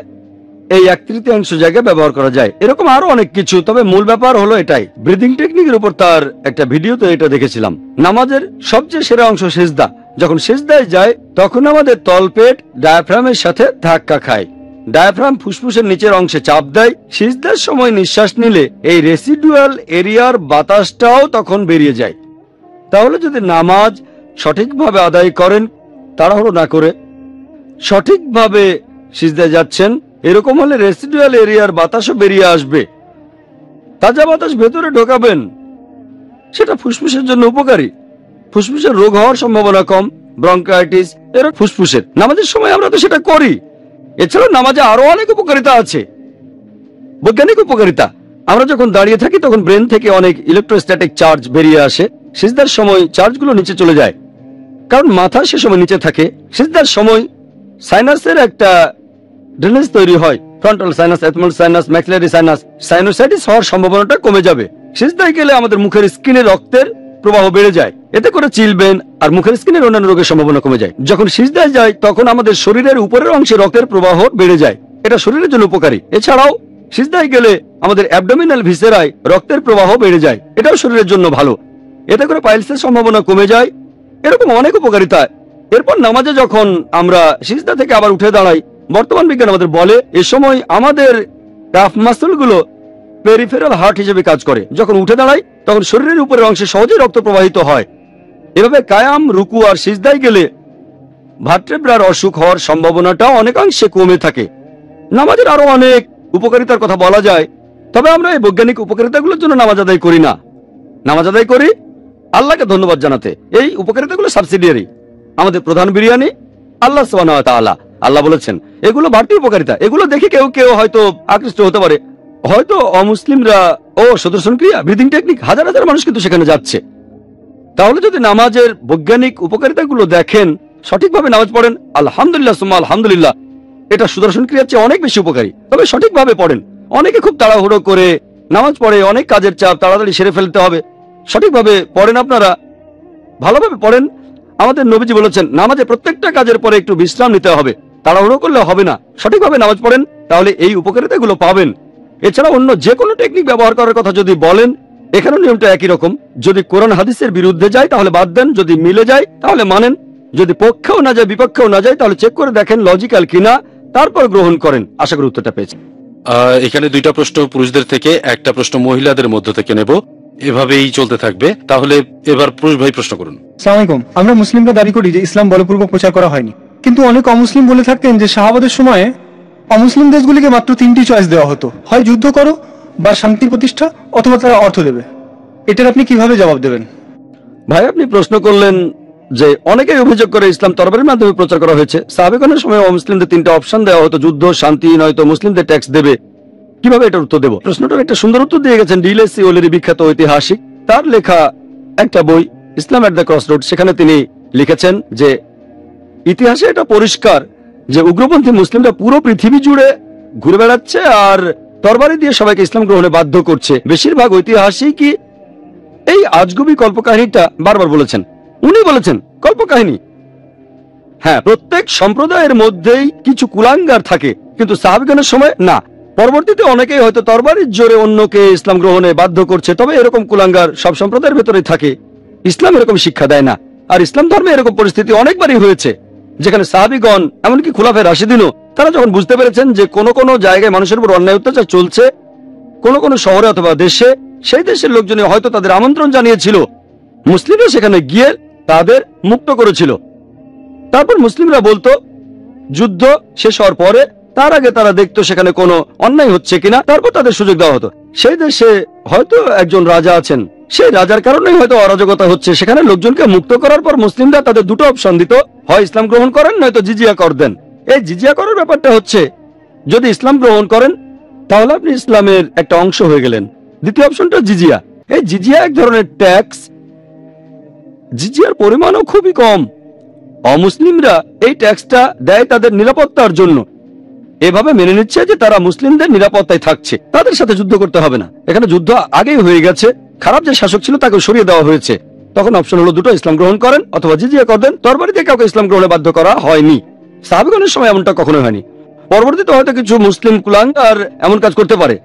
এই 1/3 জায়গায় ব্যবহার করা যায়। এরকম আরো অনেক কিছু, তবে মূল ব্যাপার হলো এটাই। ব্রিদিং টেকনিকের উপর তার একটা ভিডিওতে এটা দেখেছিলাম। নামাজের সবচেয়ে সেরা অংশ সিজদা। যখন সিজদায় যায় তখন আমাদের তলপেট ডায়াফ্রামের সাথে ধাক্কা খায়, ডায়াফ্রাম ফুসফুসের নিচের অংশে চাপ দেয়। সিজদার সময় নিঃশ্বাস নিলে এই রেসিডুয়াল এরিয়ার বাতাসটাও তখন বেরিয়ে যায়। তাহলে যদি নামাজ সঠিকভাবে আদায় করেন, তাড়াহুড়ো না করে সঠিকভাবে সিজদায় যাচ্ছেন, এরকম হলে রেসিডুয়াল এরিয়ার বাতাসও বেরিয়ে আসবে। তাজা বাতাস ভেতরে ঢোকাবেন, সেটা ফুসফুসের জন্য উপকারী। ফুসফুসের রোগ হওয়ার সম্ভাবনা কম, ব্রঙ্কাইটিস এর ফুসফুসের। নামাজের সময় আমরা তো সেটা করি। এছাড়াও নামাজে আরো অনেক উপকারিতা আছে, বৈজ্ঞানিক উপকারিতা। আমরা যখন দাঁড়িয়ে থাকি তখন ব্রেন থেকে অনেক ইলেকট্রোস্ট্যাটিক চার্জ বেরিয়ে আসে। সিজদার সময় চার্জগুলো নিচে চলে যায়, কারণ মাথা সে সময় নিচে থাকে। সিজদার সময় সাইনাসের একটা ড্রেনেজ তৈরি হয়, frontal sinus, ethmoidal sinus, maxillary sinus. Sinusitis হওয়ার সম্ভাবনাটা কমে যাবে। সিজদায় গেলে আমাদের মুখের স্কিনে রক্তের প্রবাহ বেড়ে যায়, এতে করে চিলবেন আর মুখের স্কিনের অন্যান্য রোগের সম্ভাবনা কমে যায়। যখন সিজদায় যায় তখন আমাদের শরীরের উপরের অংশে রক্তের প্রবাহ বেড়ে যায়, এটা শরীরের জন্য উপকারী। এছাড়াও সিজদায় গেলে আমাদের অ্যাবডোমিনাল ভিসেরায় রক্তের প্রবাহ বেড়ে যায়, এটাও শরীরের জন্য ভালো, এতে করে পাইলসের সম্ভাবনা কমে যায়। এরকম অনেক উপকারিতা। এরপর নামাজে যখন আমরা সিজদা থেকে আবার উঠে দাঁড়াই, বর্তমান বিজ্ঞান আমাদের বলে এ সময় আমাদের কাফ মাসলগুলো পেরিফেরাল হার্ট হিসেবে কাজ করে। যখন উঠে দাঁড়াই তখন শরীরের উপরের অংশে সহজেই রক্ত প্রবাহিত হয়। এভাবে কায়াম, রুকু আর সিজদায় গেলে ভার্টেব্রার অসুখ হওয়ার সম্ভাবনাটাও অনেকাংশে কমে থাকে। নামাজের আরো অনেক উপকারিতার কথা বলা যায়, তবে আমরা এই বৈজ্ঞানিক উপকারিতাগুলোর জন্য নামাজ আদায় করি না। নামাজ আদায় করি আল্লাহকে ধন্যবাদ জানাতে। এই উপকারিতাগুলো সাবসিডিয়ারি। আমাদের প্রধান বিরিয়ানি আল্লাহ সুবহানাহু ওয়া তাআলা। আল্লাহ বলেছেন এগুলো বাড়তি উপকারিতা। এগুলো দেখে কেউ কেউ হয়তো আকৃষ্ট হতে পারে, হয়তো অমুসলিমরা ও সুদর্শন ক্রিয়া, ব্রিদিং টেকনিক, হাজার হাজার মানুষ কিন্তু সেখানে যাচ্ছে। তাহলে যদি নামাজের বৈজ্ঞানিক উপকারিতাগুলো দেখেন, সঠিকভাবে নামাজ পড়েন, আলহামদুলিল্লাহ সুম্মা আলহামদুলিল্লাহ, এটা সুদর্শন ক্রিয়ার চেয়ে অনেক বেশি উপকারী। তবে সঠিকভাবে পড়েন। অনেকে খুব তাড়াহুড়ো করে নামাজ পড়ে, অনেক কাজের চাপ, তাড়াতাড়ি সেরে ফেলতে হবে। সঠিকভাবে পড়েন, আপনারা ভালোভাবে পড়েন। আমাদের নবীজি বলেছেন নামাজে প্রত্যেকটা কাজের পরে একটু বিশ্রাম নিতে হবে, তাড়াহুড়ো করলে হবে না। সঠিকভাবে নামাজ পড়েন, তাহলে এই উপকারিতাগুলো পাবেন। এছাড়া অন্য যে কোনো টেকনিক ব্যবহার করার কথা যদি বলেন, এখানে নিয়মটা একই রকম। যদি কোরআন হাদিসের বিরুদ্ধে যায় তাহলে বাদ দেন, যদি মিলে যায় তাহলে মানেন, যদি পক্ষেও না যায় বিপক্ষেও না যায় তাহলে চেক করে দেখেন লজিক্যাল কিনা, তারপর গ্রহণ করেন। আশা করি উত্তরটা পেয়েছি। এখানে 2টা প্রশ্ন পুরুষদের থেকে, একটা প্রশ্ন মহিলাদের মধ্য থেকে নেব, এভাবেই চলতে থাকবে। তাহলে এবার পুরুষ ভাই প্রশ্ন করুন। আসসালামু আলাইকুম। আমরা মুসলিমরা দাবি করি যে ইসলাম বলপূর্বক প্রচার করা হয়নি, কিন্তু অনেক অমুসলিম বলে থাকতেন যে সাহাবাদের সময়ে অমুসলিম দেশগুলিকে মাত্র 3টি চয়েস দেওয়া হতো, হয় যুদ্ধ করো বা শান্তি প্রতিষ্ঠা অথবা তারা অর্থ দেবে। এটার আপনি কিভাবে জবাব দেবেন? ভাই, আপনি প্রশ্ন করলেন যে অনেকেই অভিযোগ করে ইসলাম তরবারির মাধ্যমে প্রচার করা হয়েছে। সাহাবেগণের সময় অমুসলিমদের 3টা অপশন দেওয়া হতো, যুদ্ধ, শান্তি, নয়তো মুসলিমদের ট্যাক্স দেবে। কিভাবে এটার উত্তর দেব? প্রশ্নটার একটা সুন্দর উত্তর দিয়ে গেছেন ডিএলএসি ওলেরি, বিখ্যাত ঐতিহাসিক। তার লেখা একটা বই ইসলাম এট দ্য ক্রসরোড, সেখানে তিনি লিখেছেন যে ইতিহাসে এটা পরিষ্কার যে উগ্রপন্থী মুসলিমরা পুরো পৃথিবী জুড়ে ঘুরে বেড়াচ্ছে আর তরবারি দিয়ে সবাইকে ইসলাম গ্রহণে বাধ্য করছে। বেশিরভাগ ঐতিহাসিকই এই আজগুবি কল্পকাহিনীটা বারবার বলেছেন। উনি বলেছেন কল্পকাহিনী। হ্যাঁ, প্রত্যেক সম্প্রদায়ের মধ্যেই কিছু কুলাঙ্গার থাকে, কিন্তু সাহাবিগণের সময় না। পরবর্তীতে অনেকেই হয়তো তরবারির জোরে অন্যকে ইসলাম গ্রহণে বাধ্য করছে, তবে এরকম কুলাঙ্গার সব সম্প্রদায়ের ভেতরে থাকে। ইসলাম এরকম শিক্ষা দেয় না, আর ইসলাম ধর্মে এরকম পরিস্থিতি অনেকবারই হয়েছে। যেখানে সাহাবীগণ এমনকি খুলাফায়ে রাশিদিনও তারা যখন বুঝতে পেরেছেন যে কোনো জায়গায় মানুষের উপর অন্যায় অত্যাচার চলছে কোনো শহরে অথবা দেশে, সেই দেশের লোকজনে হয়তো তাদের আমন্ত্রণ জানিয়েছিল, মুসলিমরা সেখানে গিয়ে তাদের মুক্ত করেছিল। তারপর মুসলিমরা বলতো যুদ্ধ শেষ হওয়ার পরে তার আগে তারা দেখতো সেখানে কোনো অন্যায় হচ্ছে কিনা, তারপর তাদের সুযোগ দেওয়া হতো। সেই দেশে হয়তো একজন রাজা আছেন, সেই রাজার কারণেই হয়তো অরাজকতা হচ্ছে, সেখানে লোকজনকে মুক্ত করার পর মুসলিমরা তাদের দুটো অপশন দিত, হয় ইসলাম গ্রহণ করেন নয়তো জিজিয়া কর দেন। এই জিজিয়া করার ব্যাপারটা হচ্ছে যদি ইসলাম গ্রহণ করেন তাহলে আপনি ইসলামের একটা অংশ হয়ে গেলেন। দ্বিতীয় অপশনটা জিজিয়া। এই জিজিয়া এক ধরনের ট্যাক্স, জিজিয়ার পরিমাণও খুবই কম। অমুসলিমরা এই ট্যাক্সটা দেয় তাদের নিরাপত্তার জন্য, এভাবে মেনে নিচ্ছে যে তারা মুসলিমদের নিরাপত্তায় থাকছে, তাদের সাথে যুদ্ধ করতে হবে না। এখানে যুদ্ধ আগেই হয়ে গেছে, খারাপ যে শাসক ছিল তাকে সরিয়ে দেওয়া হয়েছে। তখন অপশন হলো দুটো, ইসলাম গ্রহণ করেন অথবা জিজিয়া কর দেন। তরবারি দিয়ে কাউকে ইসলাম গ্রহণে বাধ্য করা হয়নি, সাহাবীগণের সময় এমনটা কখনোই হয়নি। পরবর্তীতে হয়তো কিছু মুসলিম কুলাঙ্গার এমন কাজ করতে পারে।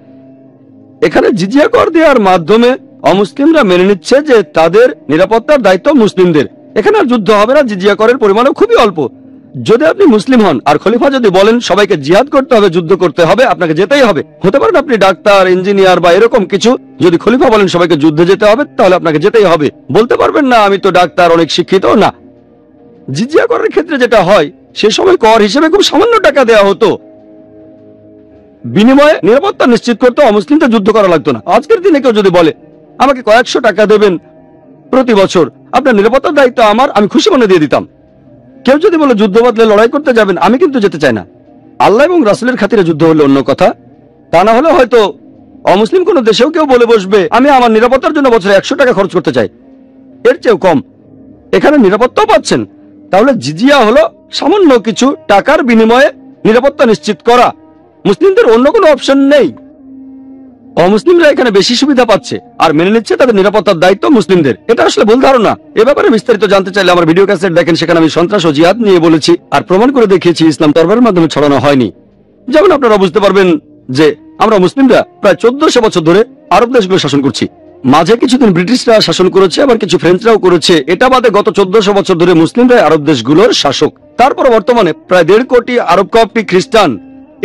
এখানে জিজিয়া কর দেওয়ার মাধ্যমে অমুসলিমরা মেনে নিচ্ছে যে তাদের নিরাপত্তার দায়িত্ব মুসলিমদের। এখানে আর যুদ্ধ হবে না, জিজিয়া করের পরিমাণও খুবই অল্প। যদি আপনি মুসলিম হন আর খলিফা যদি বলেন সবাইকে জিহাদ করতে হবে, যুদ্ধ করতে হবে, আপনাকে যেতেই হবে। হতে পারেন আপনি ডাক্তার, ইঞ্জিনিয়ার বা এরকম কিছু, যদি খলিফা বলেন সবাইকে যুদ্ধে যেতে হবে তাহলে আপনাকে যেতেই হবে। বলতে পারবেন না আমি তো ডাক্তার, অনেক শিক্ষিত না। জিজিয়া করের ক্ষেত্রে যেটা হয়, সে সময় কর হিসেবে খুব সামান্য টাকা দেওয়া হতো, বিনিময়ে নিরাপত্তা নিশ্চিত করতে অমুসলিমদের যুদ্ধ করা লাগতো না। আজকের দিনে কেউ যদি বলে আমাকে কয়েকশো টাকা দেবেন প্রতি বছর, আপনার নিরাপত্তার দায়িত্ব আমার, আমি খুশি মনে দিয়ে দিতাম। কেউ যদি বলে যুদ্ধ বদলে লড়াই করতে যাবেন, আমি কিন্তু যেতে চাই না। আল্লাহ এবং রাসূলের খাতিরে যুদ্ধ হলে অন্য কথা, তা না হলে হয়তো অমুসলিম কোনো দেশেও কেউ বলে বসবে আমি আমার নিরাপত্তার জন্য বছরে 100 টাকা খরচ করতে চাই, এর চেয়েও কম। এখানে নিরাপত্তাও পাচ্ছেন। তাহলে জিজিয়া হলো সামান্য কিছু টাকার বিনিময়ে নিরাপত্তা নিশ্চিত করা। মুসলিমদের অন্য কোনো অপশন নেই। অমুসলিমরা এখানে বেশি সুবিধা পাচ্ছে আর মেনে নিচ্ছে তাদের নিরাপত্তার দায়িত্ব মুসলিমদের। এটা আসলে ভুল ধারণা। এ ব্যাপারে বিস্তারিত জানতে চাইলে আমার ভিডিও ক্যাসেট দেখেন, সেখানে আমি সন্ত্রাস ও জিহাদ নিয়ে বলেছি আর প্রমাণ করে দেখিয়েছি ইসলাম তরবারের মাধ্যমে ছড়ানো হয়নি। যেমন আপনারা বুঝতে পারবেন যে আমরা মুসলিমরা প্রায় 1400 বছর ধরে আরব দেশগুলো শাসন করছি। মাঝে কিছুদিন ব্রিটিশরা শাসন করেছে, আবার কিছু ফ্রেঞ্চরাও করেছে। এটা বাদে গত 1400 বছর ধরে মুসলিমরা আরব দেশগুলোর শাসক। তারপর বর্তমানে প্রায় 1.5 কোটি আরব কপ্টিক খ্রিস্টান,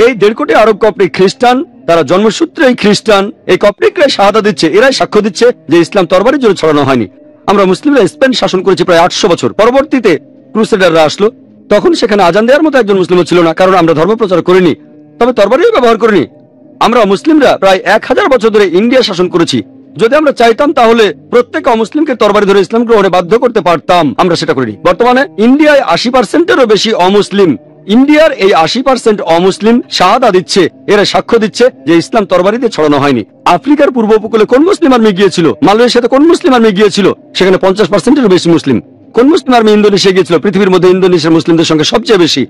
এই 1.5 কোটি আরব কপ্টিক খ্রিস্টান তারা জন্মসূত্রেই খ্রিস্টান। এই কপ্টিকরাই শাহাদা দিচ্ছে, এরাই সাক্ষ্য দিচ্ছে যে ইসলাম তরবারি জোরে ছড়ানো হয়নি। আমরা মুসলিমরা স্পেন শাসন করেছি প্রায় 800 বছর। পরবর্তীতে ক্রুসেডাররা আসলো, তখন সেখানে আজান দেওয়ার মতো একজন মুসলিমও ছিল না, কারণ আমরা ধর্ম প্রচার করিনি, তবে তরবারিও ব্যবহার করিনি। আমরা মুসলিমরা প্রায় 1000 বছর ধরে ইন্ডিয়া শাসন করেছি। যদি আমরা চাইতাম তাহলে প্রত্যেক অমুসলিমকে তরবারি ধরে ইসলাম গ্রহণে বাধ্য করতে পারতাম, আমরা সেটা করিনি। বর্তমানে ইন্ডিয়ায় 80%-এরও বেশি অমুসলিম। ইন্ডিয়ার এই 80% অমুসলিম শাহাদা দিচ্ছে, এরা সাক্ষ্য দিচ্ছে যে ইসলাম তরবারিতে ছড়ানো হয়নি। আফ্রিকার পূর্ব উপকূলে কোন মুসলিম আর্মি গিয়েছিল? মালয়েশিয়াতে কোন মুসলিম আর্মি গিয়েছিল? সেখানে 50%-এরও বেশি মুসলিম। কোন মুসলিম আর্মি ইন্দোনেশিয়া গিয়েছিল? পৃথিবীর মধ্যে ইন্দোনেশিয়ার মুসলিমদের সংখ্যা সবচেয়ে বেশি।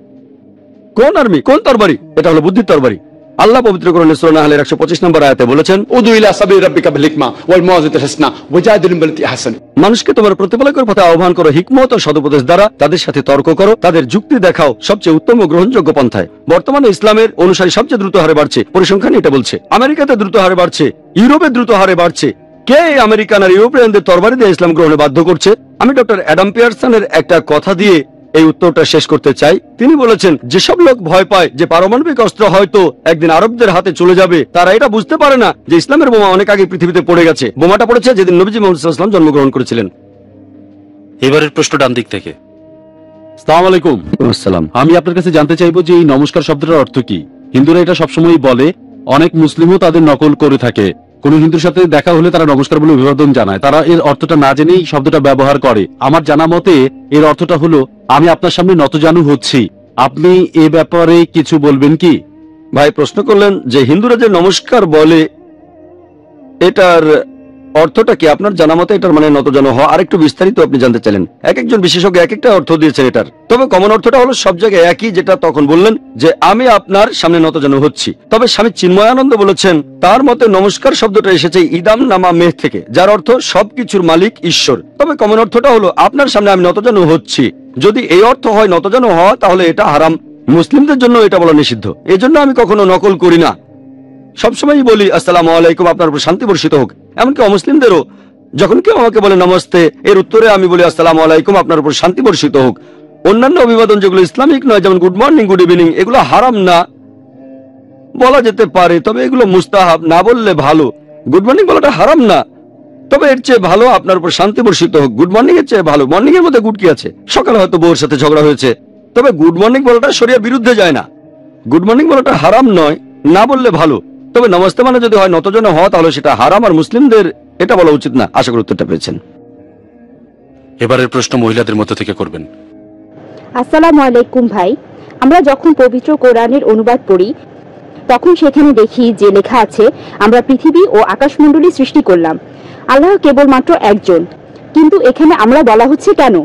কোন আর্মি, কোন তরবারি? এটা হলো বুদ্ধির তরবারি। আল্লাহ পবিত্র কোরআনে সূরা নাহলের 125 নম্বর আয়াতে বলেছেন, উদু ইলা সাবিল রাব্বিকা বিল হিকমা ওয়াল মাউযিতাতিল হাসানা ওয়াজাদিলহুম বিল্লাতি আহসান। মানুষকে তোমার প্রতিপালকের পথে আহ্বান করো হিকমত ও সদুপদেশ দ্বারা, তাদের সাথে তর্ক করো, তাদের যুক্তি দেখাও সবচেয়ে উত্তম ও গ্রহণযোগ্য পন্থায়। বর্তমানে ইসলামের অনুসারী সবচেয়ে দ্রুত হারে বাড়ছে, পরিসংখ্যান এটা বলছে। আমেরিকাতে দ্রুত হারে বাড়ছে, ইউরোপে দ্রুত হারে বাড়ছে। কে এই আমেরিকান আর ইউরোপিয়ানদের তরবারি দিয়ে ইসলাম গ্রহণে বাধ্য করছে? আমি ডক্টর অ্যাডাম পিয়ারসনের একটা কথা দিয়ে এই উত্তরটা শেষ করতে চাই। তিনি বলেছেন, যেসব লোক ভয় পায় যে পারমাণবিক অস্ত্র হয়তো একদিন আরবদের হাতে চলে যাবে, তারা এটা বুঝতে পারে না যে ইসলামের বোমা অনেক আগে পৃথিবীতে পড়ে গেছে। বোমাটা পড়েছে যেদিন নবীজি মুহাম্মদ সাল্লাল্লাহু আলাইহি ওয়াসাল্লাম জন্মগ্রহণ করেছিলেন। এবারের প্রশ্ন ডান দিক থেকে। আসসালামু আলাইকুম। আসসালাম। আমি আপনার কাছে জানতে চাইবো যে এই নমস্কার শব্দটার অর্থ কি? হিন্দুরা এটা সবসময় বলে, অনেক মুসলিমও তাদের নকল করে থাকে। কোন হিন্দুর সাথে দেখা হলে তারা নমস্কার বলে অভিবাদন জানায়, তারা এর অর্থটা না জেনেই শব্দটা ব্যবহার করে। আমার জানা মতে এর অর্থটা হলো আমি আপনার সামনে নতজানু হচ্ছি। আপনি এ ব্যাপারে কিছু বলবেন কি? ভাই প্রশ্ন করলেন যে হিন্দুরা যে নমস্কার বলে এটার অর্থটা কি? আপনার জানা মতে এটার মানে নতজানু হওয়া। আরেকটু বিস্তারিত আপনি জানতে চাইলেন। এক একজন বিশেষজ্ঞ এক একটা অর্থ দিয়েছেন এটার, তবে কমন অর্থটা হলো সব জায়গায় একই, যেটা তখন বললেন যে আমি আপনার সামনে নতজানু হচ্ছি। তবে স্বামী চিন্ময়ানন্দ বলেছেন তার মতে নমস্কার শব্দটা এসেছে ইদাম নামা মেহ থেকে, যার অর্থ সবকিছুর মালিক ঈশ্বর। তবে কমন অর্থটা হলো আপনার সামনে আমি নতজানু হচ্ছি। যদি এই অর্থ হয় নতজানু হওয়া, তাহলে এটা হারাম। মুসলিমদের জন্য এটা বলা নিষিদ্ধ। এজন্য আমি কখনো নকল করি না, সবসময়ই বলি আসসালামু আলাইকুম, আপনার উপর শান্তি বর্ষিত হোক। এমনকি অমুসলিমদেরও যখন কেউ আমাকে বলে নমস্তে, এর উত্তরে আমি বলি আসসালামু আলাইকুম, আপনার উপর শান্তি বর্ষিত হোক। অন্যান্য অভিবাদন যেগুলো ইসলামিক নয়, যেমন গুড মর্নিং, গুড ইভিনিং, এগুলো হারাম না, বলা যেতে পারে, তবে এগুলো মুস্তাহাব, না বললে ভালো। গুড মর্নিং বলাটা হারাম না, তবে এর চেয়ে ভালো আপনার উপর শান্তি বর্ষিত হোক। গুড মর্নিং এর চেয়ে ভালো। মর্নিং এর মধ্যে গুড কি আছে? সকালে হয়তো বউর সাথে ঝগড়া হয়েছে, তবে গুড মর্নিং বলাটা শরিয়ার বিরুদ্ধে যায় না। গুড মর্নিং বলাটা হারাম নয়, না বললে ভালো, তবে নমস্তে মানে যদি হয় নতজন হওয়া, তাহলে সেটা হারাম, আর মুসলিমদের এটা বলা উচিত না। আশা করি উত্তরটা পেয়েছেন। এবারের প্রশ্ন মহিলাদের মধ্য থেকে করবেন। আসসালামু আলাইকুম ভাই, আমরা যখন পবিত্র কোরআনের অনুবাদ পড়ি তখন সেখানে দেখি যে লেখা আছে আমরা পৃথিবী ও আকাশমণ্ডলী সৃষ্টি করলাম, আল্লাহ কেবলমাত্র একজন, কিন্তু এখানে আমরা বলা হচ্ছে কেন?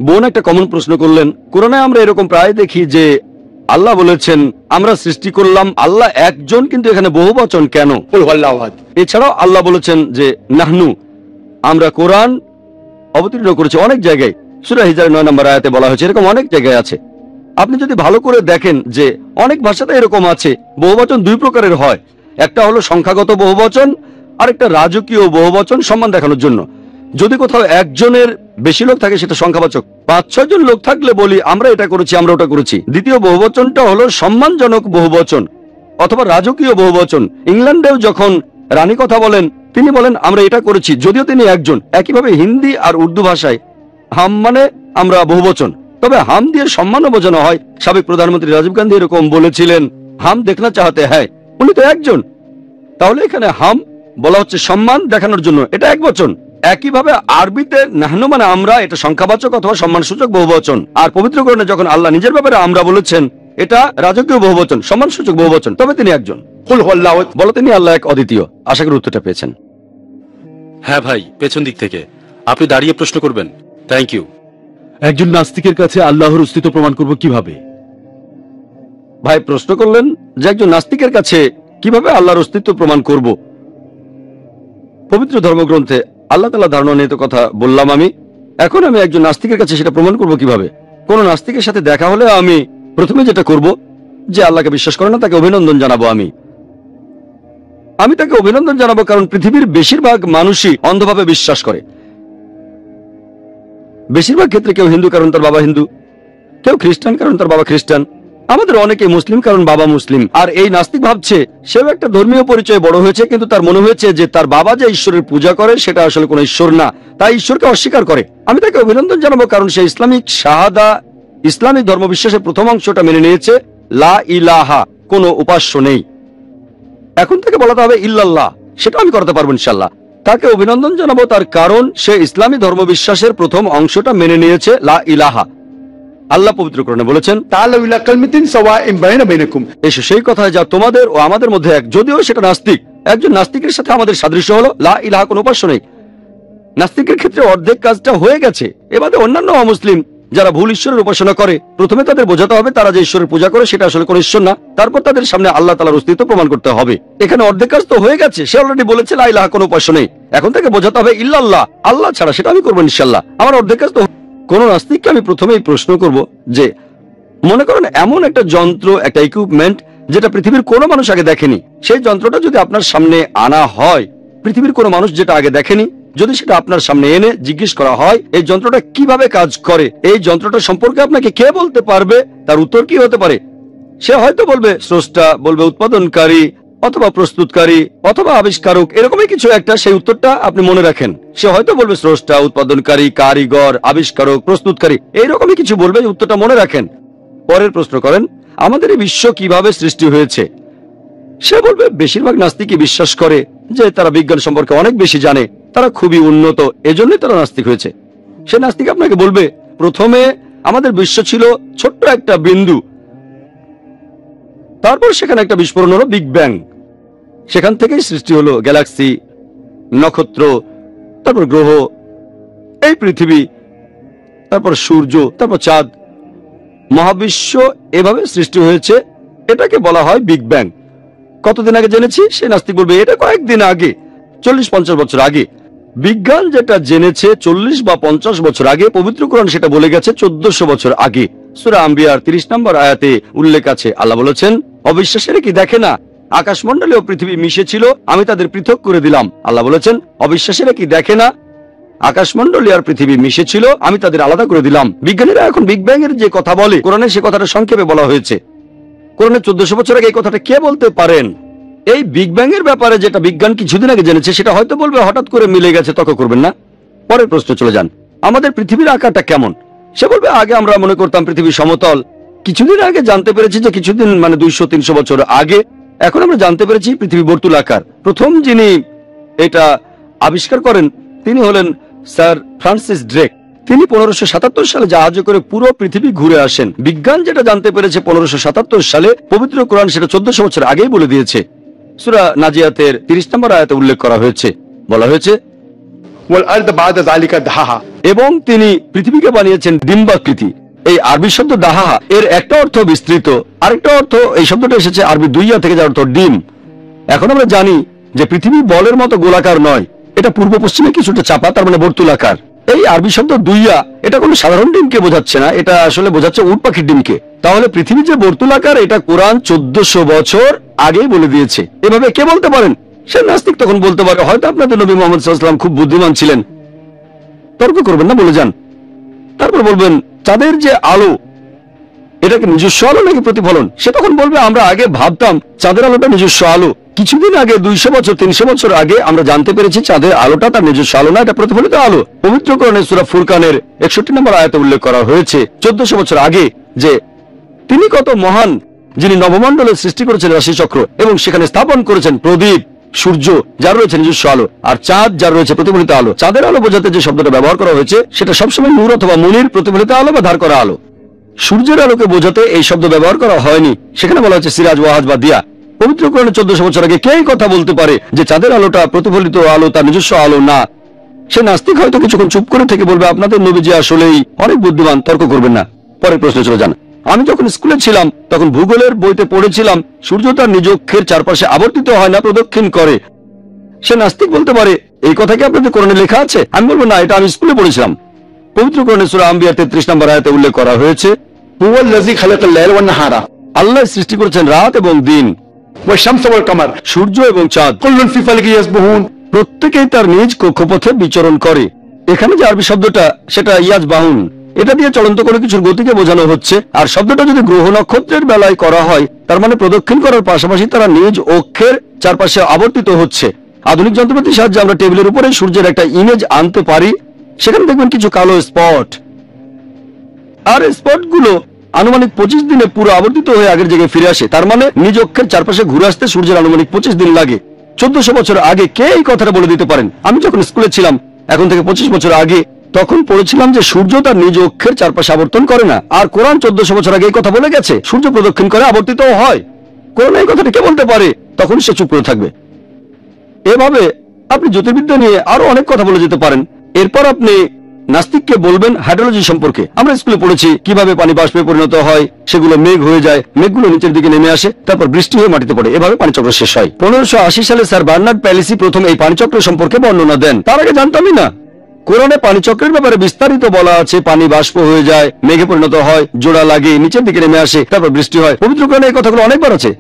বোন একটা কমন প্রশ্ন করলেন। কোরআনে আমরা এরকম প্রায় দেখি যে আল্লাহ বলেছেন আমরা সৃষ্টি করলাম, আল্লাহ একজন, কিন্তু এখানে বহু বচন কেন? কুল হুয়াল্লাহু আহাদ। এছাড়াও আল্লাহ বলেছেন যে নাহনু, আমরা কোরআন অবতীর্ণ করেছি অনেক জায়গায়। সূরা হিজর 9 নম্বর আয়াতে বলা হয়েছে, এরকম অনেক জায়গায় আছে। আপনি যদি ভালো করে দেখেন যে অনেক ভাষাতে এরকম আছে। বহুবচন দুই প্রকারের হয়, একটা হলো সংখ্যাগত বহুবচন, আর একটা রাজকীয় বহুবচন, সম্মান দেখানোর জন্য। যদি কোথাও একজনের বেশি লোক থাকে সেটা সংখ্যাবাচক। 5-6 জন লোক থাকলে বলি আমরা এটা করেছি, আমরা ওটা করেছি। দ্বিতীয় বহুবচনটা হলো সম্মানজনক বহুবচন অথবা রাজকীয় বহুবচন। ইংল্যান্ডেও যখন রানী কথা বলেন, তিনি বলেন আমরা এটা করেছি, যদিও তিনি একজন। একইভাবে হিন্দি আর উর্দু ভাষায় হাম মানে আমরা বহুবচন, তবে হাম দিয়ে সম্মানও বোঝানো হয়। সাবেক প্রধানমন্ত্রী রাজীব গান্ধী এরকম বলেছিলেন, হাম দেখনা চাহতে হ্যায়, উনি তো একজন। তাহলে এখানে হাম বলা হচ্ছে সম্মান দেখানোর জন্য, এটা এক বচন। একইভাবে আরবিতে নাহনু মানে আমরা, এটা সংখ্যাবাচক অথবা সম্মানসূচক বহুবচন। আর পবিত্র কোরআনে যখন আল্লাহ নিজের ব্যাপারে আমরা বলেছেন, এটা রাজকীয় বহুবচন, সম্মানসূচক বহুবচন, তবে তিনি একজন। কুল হুয়াল্লাহু আহাদ। বলো তিনি আল্লাহ এক, অদ্বিতীয়। আশা করি উত্তরটা পেয়েছেন। হ্যাঁ ভাই, পেছন দিক থেকে আপনি দাঁড়িয়ে প্রশ্ন করবেন। Thank you. একজন নাস্তিকের কাছে আল্লাহর অস্তিত্ব প্রমাণ করব কিভাবে? ভাই প্রশ্ন করলেন যে একজন নাস্তিকের কাছে কিভাবে আল্লাহর অস্তিত্ব প্রমাণ করব। পবিত্র ধর্মগ্রন্থে আল্লাহ তাআলা ধারণা নিয়ে তো কথা বললাম আমি। এখন আমি একজন নাস্তিকের কাছে সেটা প্রমাণ করব কিভাবে? কোন নাস্তিকের সাথে দেখা হলে আমি প্রথমে যেটা করব, যে আল্লাহকে বিশ্বাস করে না তাকে অভিনন্দন জানাবো। আমি তাকে অভিনন্দন জানাবো, কারণ পৃথিবীর বেশিরভাগ মানুষই অন্ধভাবে বিশ্বাস করে। বেশিরভাগ ক্ষেত্রে কেউ হিন্দু কারণ তার বাবা হিন্দু, কেউ খ্রিস্টান কারণ তার বাবা খ্রিস্টান, আমাদের অনেকে মুসলিম কারণ বাবা মুসলিম। আর এই নাস্তিক ভাবছে সেও একটা ধর্মীয় পরিচয়ে বড় হয়েছে, কিন্তু তার মনে হয়েছে যে তার বাবা যে ঈশ্বরের পূজা করে সেটা আসলে কোনো ঈশ্বর না, তাই ঈশ্বরকে অস্বীকার করে। আমি তাকে অভিনন্দন জানাবো, কারণ সে ইসলামিক শাহাদা, ইসলামিক ধর্মবিশ্বাসের প্রথম অংশটা মেনে নিয়েছে, লা ইলাহা, কোনো উপাস্য নেই। এখন থেকে বলাতে হবে ইল্লাল্লাহ, সেটা আমি করতে পারবো ইনশাল্লাহ। তাকে অভিনন্দন জানাবো তার কারণ সে ইসলামী ধর্মবিশ্বাসের প্রথম অংশটা মেনে নিয়েছে, লা ইলাহা। আল্লাহ পবিত্র কোরআনে বলেছেন, তাআলাউ ইলা কালিমাতিন সাওয়াইন বাইনা বাইনাকুম। এসো সেই কথায় যা তোমাদের ও আমাদের মধ্যে এক। যদিও সেটা নাস্তিক, একজন নাস্তিকের সাথে আমাদের সাদৃশ্য হলো লা ইলাহা, কোনো উপাস্য নেই। নাস্তিকের ক্ষেত্রে অর্ধেক কাজটা হয়ে গেছে। এবারে অন্যান্য অমুসলিম যারা ভুল ঈশ্বরের উপাসনা করে, প্রথমে তাদের বোঝাতে হবে তারা যে ঈশ্বরের পূজা করে সেটা আসলে কোনো ঈশ্বর না, তারপর তাদের সামনে আল্লাহ তাআলার অস্তিত্ব প্রমাণ করতে হবে। এখানে অর্ধেক কাজ তো হয়ে গেছে, সে অলরেডি বলেছে লা ইলাহা, কোনো উপাস্য নেই। এখন থেকে বোঝাতে হবে ইল্লাল্লাহ, আল্লাহ ছাড়া, সেটা আমি করবো ইনশাআল্লাহ। আমার অর্ধেক কাজ তো। কোন নাস্তিককে আমি প্রথমেই প্রশ্ন করব যে মনে করেন এমন একটা যন্ত্র, একটা ইকুইপমেন্ট যেটা পৃথিবীর কোনো মানুষ আগে দেখেনি, সেই যন্ত্রটা যদি আপনার সামনে আনা হয়, পৃথিবীর কোনো মানুষ যেটা আগে দেখেনি, যদি সেটা আপনার সামনে এনে জিজ্ঞেস করা হয় এই যন্ত্রটা কিভাবে কাজ করে, এই যন্ত্রটা সম্পর্কে আপনাকে কে বলতে পারবে, তার উত্তর কি হতে পারে? সে হয়তো বলবে স্রষ্টা, বলবে উৎপাদনকারী অথবা প্রস্তুতকারী অথবা আবিষ্কারক, এরকমই কিছু একটা। সেই উত্তরটা আপনি মনে রাখেন। সে হয়তো বলবে স্রষ্টা, উৎপাদনকারী, কারিগর, আবিষ্কারক, প্রস্তুতকারী, এইরকমই কিছু বলবে। উত্তরটা মনে রাখেন। পরের প্রশ্ন করেন আমাদের এই বিশ্ব কিভাবে সৃষ্টি হয়েছে। সে বলবে বেশিরভাগ নাস্তিকই বিশ্বাস করে যে তারা বিজ্ঞান সম্পর্কে অনেক বেশি জানে, তারা খুবই উন্নত, এজন্যই তারা নাস্তিক হয়েছে। সে নাস্তিক আপনাকে বলবে প্রথমে আমাদের বিশ্ব ছিল ছোট্ট একটা বিন্দু, তারপর সেখানে একটা বিস্ফোরণ হলো, বিগ ব্যাং। সেখান থেকেই সৃষ্টি হলো গ্যালাক্সি, নক্ষত্র, তারপর গ্রহ, এই পৃথিবী, তারপর সূর্য, তারপর চাঁদ, মহাবিশ্ব, এভাবে সৃষ্টি হয়েছে। এটাকে বলা হয় বিগ ব্যাং। কতদিন আগে জেনেছি? সে নাস্তিক বলবে এটা কয়েকদিন আগে, 40-50 বছর আগে। বিজ্ঞান যেটা জেনেছে 40 বা 50 বছর আগে, পবিত্র কোরআন সেটা বলে গেছে 1400 বছর আগে। সূরা আম্বিয়ার 30 নম্বর আয়াতে উল্লেখ আছে, আল্লাহ বলেছেন অবিশ্বাসীরা কি দেখে না আকাশমণ্ডলে ও পৃথিবী মিশে ছিল, আমি তাদের পৃথক করে দিলাম। আল্লাহ বলেছেন অবিশ্বাসীরা কি দেখে না আকাশমণ্ডলী আর পৃথিবী মিশেছিল, আমি তাদের আলাদা করে দিলাম। বিজ্ঞানীরা এখন বিগ ব্যাং এর যে কথা বলে, কোরআনে সে কথাটা সংক্ষেপে বলা হয়েছে। কোরআনে 1400 বছর আগে এই কথাটা কে বলতে পারেন? এই বিগ ব্যাং এর ব্যাপারে যেটা বিজ্ঞান কিছুদিন আগে জেনেছে, সেটা হয়তো বলবে হঠাৎ করে মিলে গেছে, তর্ক করবেন না। পরের প্রশ্ন চলে যান, আমাদের পৃথিবীর আকারটা কেমন? সে বলবে আগে আমরা মনে করতাম পৃথিবী সমতল, কিছুদিন আগে জানতে পেরেছি যে কিছুদিন 200-300 বছর আগে এখন আমরা জানতে পেরেছি পৃথিবী বর্তুলাকার। প্রথম যিনি এটা আবিষ্কার করেন তিনি হলেন স্যার ফ্রান্সিস ড্রেক। তিনি 1577 সালে জাহাজে করে পুরো পৃথিবী ঘুরে আসেন। বিজ্ঞান যেটা জানতে পেরেছে 1577 সালে, পবিত্র কোরআন সেটা 1400 বছর আগেই বলে দিয়েছে। সূরা নাজিয়াতের 30 নম্বর আয়াতে উল্লেখ করা হয়েছে, বলা হয়েছে এবং তিনি পৃথিবীকে বানিয়েছেন ডিম্বাকৃতি। এই আরবি শব্দ দাহা এর একটা অর্থ বিস্তৃত, আরেকটা অর্থ, এই শব্দটা এসেছে আরবি দুইয়া থেকে, যার অর্থ ডিম। এখন আমরা জানি যে পৃথিবী বলের মতো গোলাকার নয়, এটা পূর্ব পশ্চিমে কিছুটা চাপা, তার মানে বর্তুলাকার। এই আরবি শব্দ দুইয়া এটা কোনো সাধারণ ডিমকে বোঝাচ্ছে না, এটা আসলে বোঝাচ্ছে উট পাখির ডিমকে। তাহলে পৃথিবী যে বর্তুলাকার এটা কোরআন 1400 বছর আগেই বলে দিয়েছে। এভাবে কে বলতে পারেন? সে নাস্তিক তখন বলতে পারে হয়তো আপনাদের নবী মুহাম্মদ সাল্লাল্লাহু আলাইহি ওয়াসাল্লাম খুব বুদ্ধিমান ছিলেন। তর্ক করবেন না, বলে যান। তারপর বলবেন চাঁদের যে আলো এটা কি নিজস্ব আলো নাকি প্রতিফলন? সে তখন বলবে আমরা আগে ভাবতাম চাঁদের আলোটা নিজস্ব আলো, কিছুদিন আগে 200 বছর 300 বছর আগে আমরা জানতে পেরেছি চাঁদের আলোটা তার নিজস্ব আলো না, এটা প্রতিফলিত আলো। পবিত্র কোরআনে সূরা ফুরকানের 61 নম্বর আয়াতে উল্লেখ করা হয়েছে 1400 বছর আগে যে তিনি কত মহান, যিনি নবমণ্ডলের সৃষ্টি করেছেন রাশিচক্র এবং সেখানে স্থাপন করেছেন প্রদীপ, সূর্য যার রয়েছে নিজস্ব আলো, আর চাঁদ যার রয়েছে প্রতিফলিত আলো। চাঁদের আলো বোঝাতে যে শব্দটা ব্যবহার করা হয়েছে সেটা সবসময় নূর অথবা মুনির, প্রতিফলিত আলো বা ধার করা আলো। সূর্যের আলোকে বোঝাতে এই শব্দ ব্যবহার করা হয়নি, সেখানে বলা হচ্ছে সিরাজ, ওয়াহাজ বা দিয়া। পবিত্র কোরআনে 1400 বছর আগে কে কথা বলতে পারে যে চাঁদের আলোটা প্রতিফলিত আলো, তার নিজস্ব আলো না? সে নাস্তিক হয়তো কিছুক্ষণ চুপ করে থেকে বলবে আপনাদের নবীজি আসলেই অনেক বুদ্ধিমান, তর্ক করবেন না। পরের প্রশ্নে চলে যান। আমি যখন স্কুলে ছিলাম তখন ভূগোলের বইতে পড়েছিলাম সূর্য তার নিজ অক্ষের চারপাশে আবর্তিত হয় না, প্রদক্ষিণ করে। সে নাস্তিক বলতে পারে এই কথা কি আপনাদের কোরআনে লেখা আছে? আমি বলবো না, এটা আমি স্কুলে পড়েছিলাম। পবিত্র কোরআনে সূরা আম্বিয়া 33 নম্বর আয়াতে উল্লেখ করা হয়েছে আল্লাহ সৃষ্টি করেছেন রাত এবং দিন, সূর্য এবং চাঁদ, প্রত্যেকেই তার নিজ কক্ষপথে বিচরণ করে। এখানে যে আরবি শব্দটা সেটা ইয়াজবাহুন, এটা দিয়ে চলন্ত কোনো কিছুর গতিকে বোঝানো হচ্ছে। আর শব্দটা যদি গ্রহ নক্ষত্রের বেলায় করা হয় তার মানে প্রদক্ষিণ করার পাশাপাশি তারা নিজ অক্ষের চারপাশে আবর্তিত হচ্ছে। আধুনিক যন্ত্রপাতির সাহায্যে আমরা টেবিলের উপরে সূর্যের একটা ইমেজ আনতে পারি, সেখানে দেখবেন কিছু কালো স্পট, আর স্পটগুলো আনুমানিক 25 দিনে পুরো আবর্তিত হয়ে আগের জায়গায় ফিরে আসে। তার মানে নিজ অক্ষের চারপাশে ঘুরে আসতে সূর্যের আনুমানিক 25 দিন লাগে। 1400 বছর আগে কে এই কথাটা বলে দিতে পারেন? আমি যখন স্কুলে ছিলাম এখন থেকে 25 বছর আগে, তখন পড়েছিলাম যে সূর্য তার নিজ অক্ষের চারপাশে আবর্তন করে না। আর কোরআন 1400 বছর আগে এই কথা বলে গেছে সূর্য প্রদক্ষিণ করে, আবর্তিত হয়। কোরআন এই কথাটা কে বলতে পারে? তখন সে চুপ করে থাকবে। এভাবে আপনি জ্যোতির্বিদ্যা নিয়ে আরো অনেক কথা বলে যেতে পারেন। এরপর আপনি নাস্তিককে বলবেন হাইড্রোলজি সম্পর্কে। আমরা স্কুলে পড়েছি কিভাবে পানি বাষ্পে পরিণত হয়, সেগুলো মেঘ হয়ে যায়, মেঘগুলো নিচের দিকে নেমে আসে, তারপর বৃষ্টি হয়ে মাটিতে পড়ে, এভাবে পানিচক্র শেষ হয়। 1580 সালে স্যার বার্নার্ড প্যালিসি প্রথম এই পানিচক্র সম্পর্কে বর্ণনা দেন। তার আগে জানতামই না। কোরআনে পানিচক্রের ব্যাপারে বিস্তারিত বলা আছে, পানি বাষ্প হয়ে যায়, মেঘে পরিণত হয়, জোড়া লাগে, নিচের দিকে নেমে আসে, তারপর বৃষ্টি হয়। পবিত্র কোরআনে এই কথাগুলো অনেকবার আছে।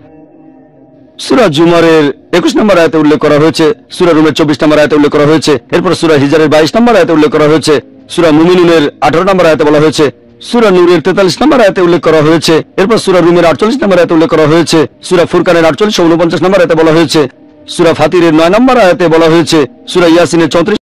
সূরা জুমারের 21 নম্বর আয়াতে উল্লেখ করা হয়েছে, সূরা রুমের 24 নম্বর আয়াতে উল্লেখ করা হয়েছে, এরপর সূরা হিজরের 22 নম্বর আয়াতে উল্লেখ করা হয়েছে, সূরা মুমিনুনের 18 নম্বর আয়াতে বলা হয়েছে, সূরা নূরের 43 নম্বর আয়াতে উল্লেখ করা হয়েছে, এরপর সূরা রুমের 48 নম্বর আয়াতে উল্লেখ করা হয়েছে, সূরা ফুরকানের 48 ও 49 নম্বর আয়াতে বলা হয়েছে, সূরা ফাতিরের 9 নম্বর আয়াতে বলা হয়েছে, সূরা ইয়াসিনের 34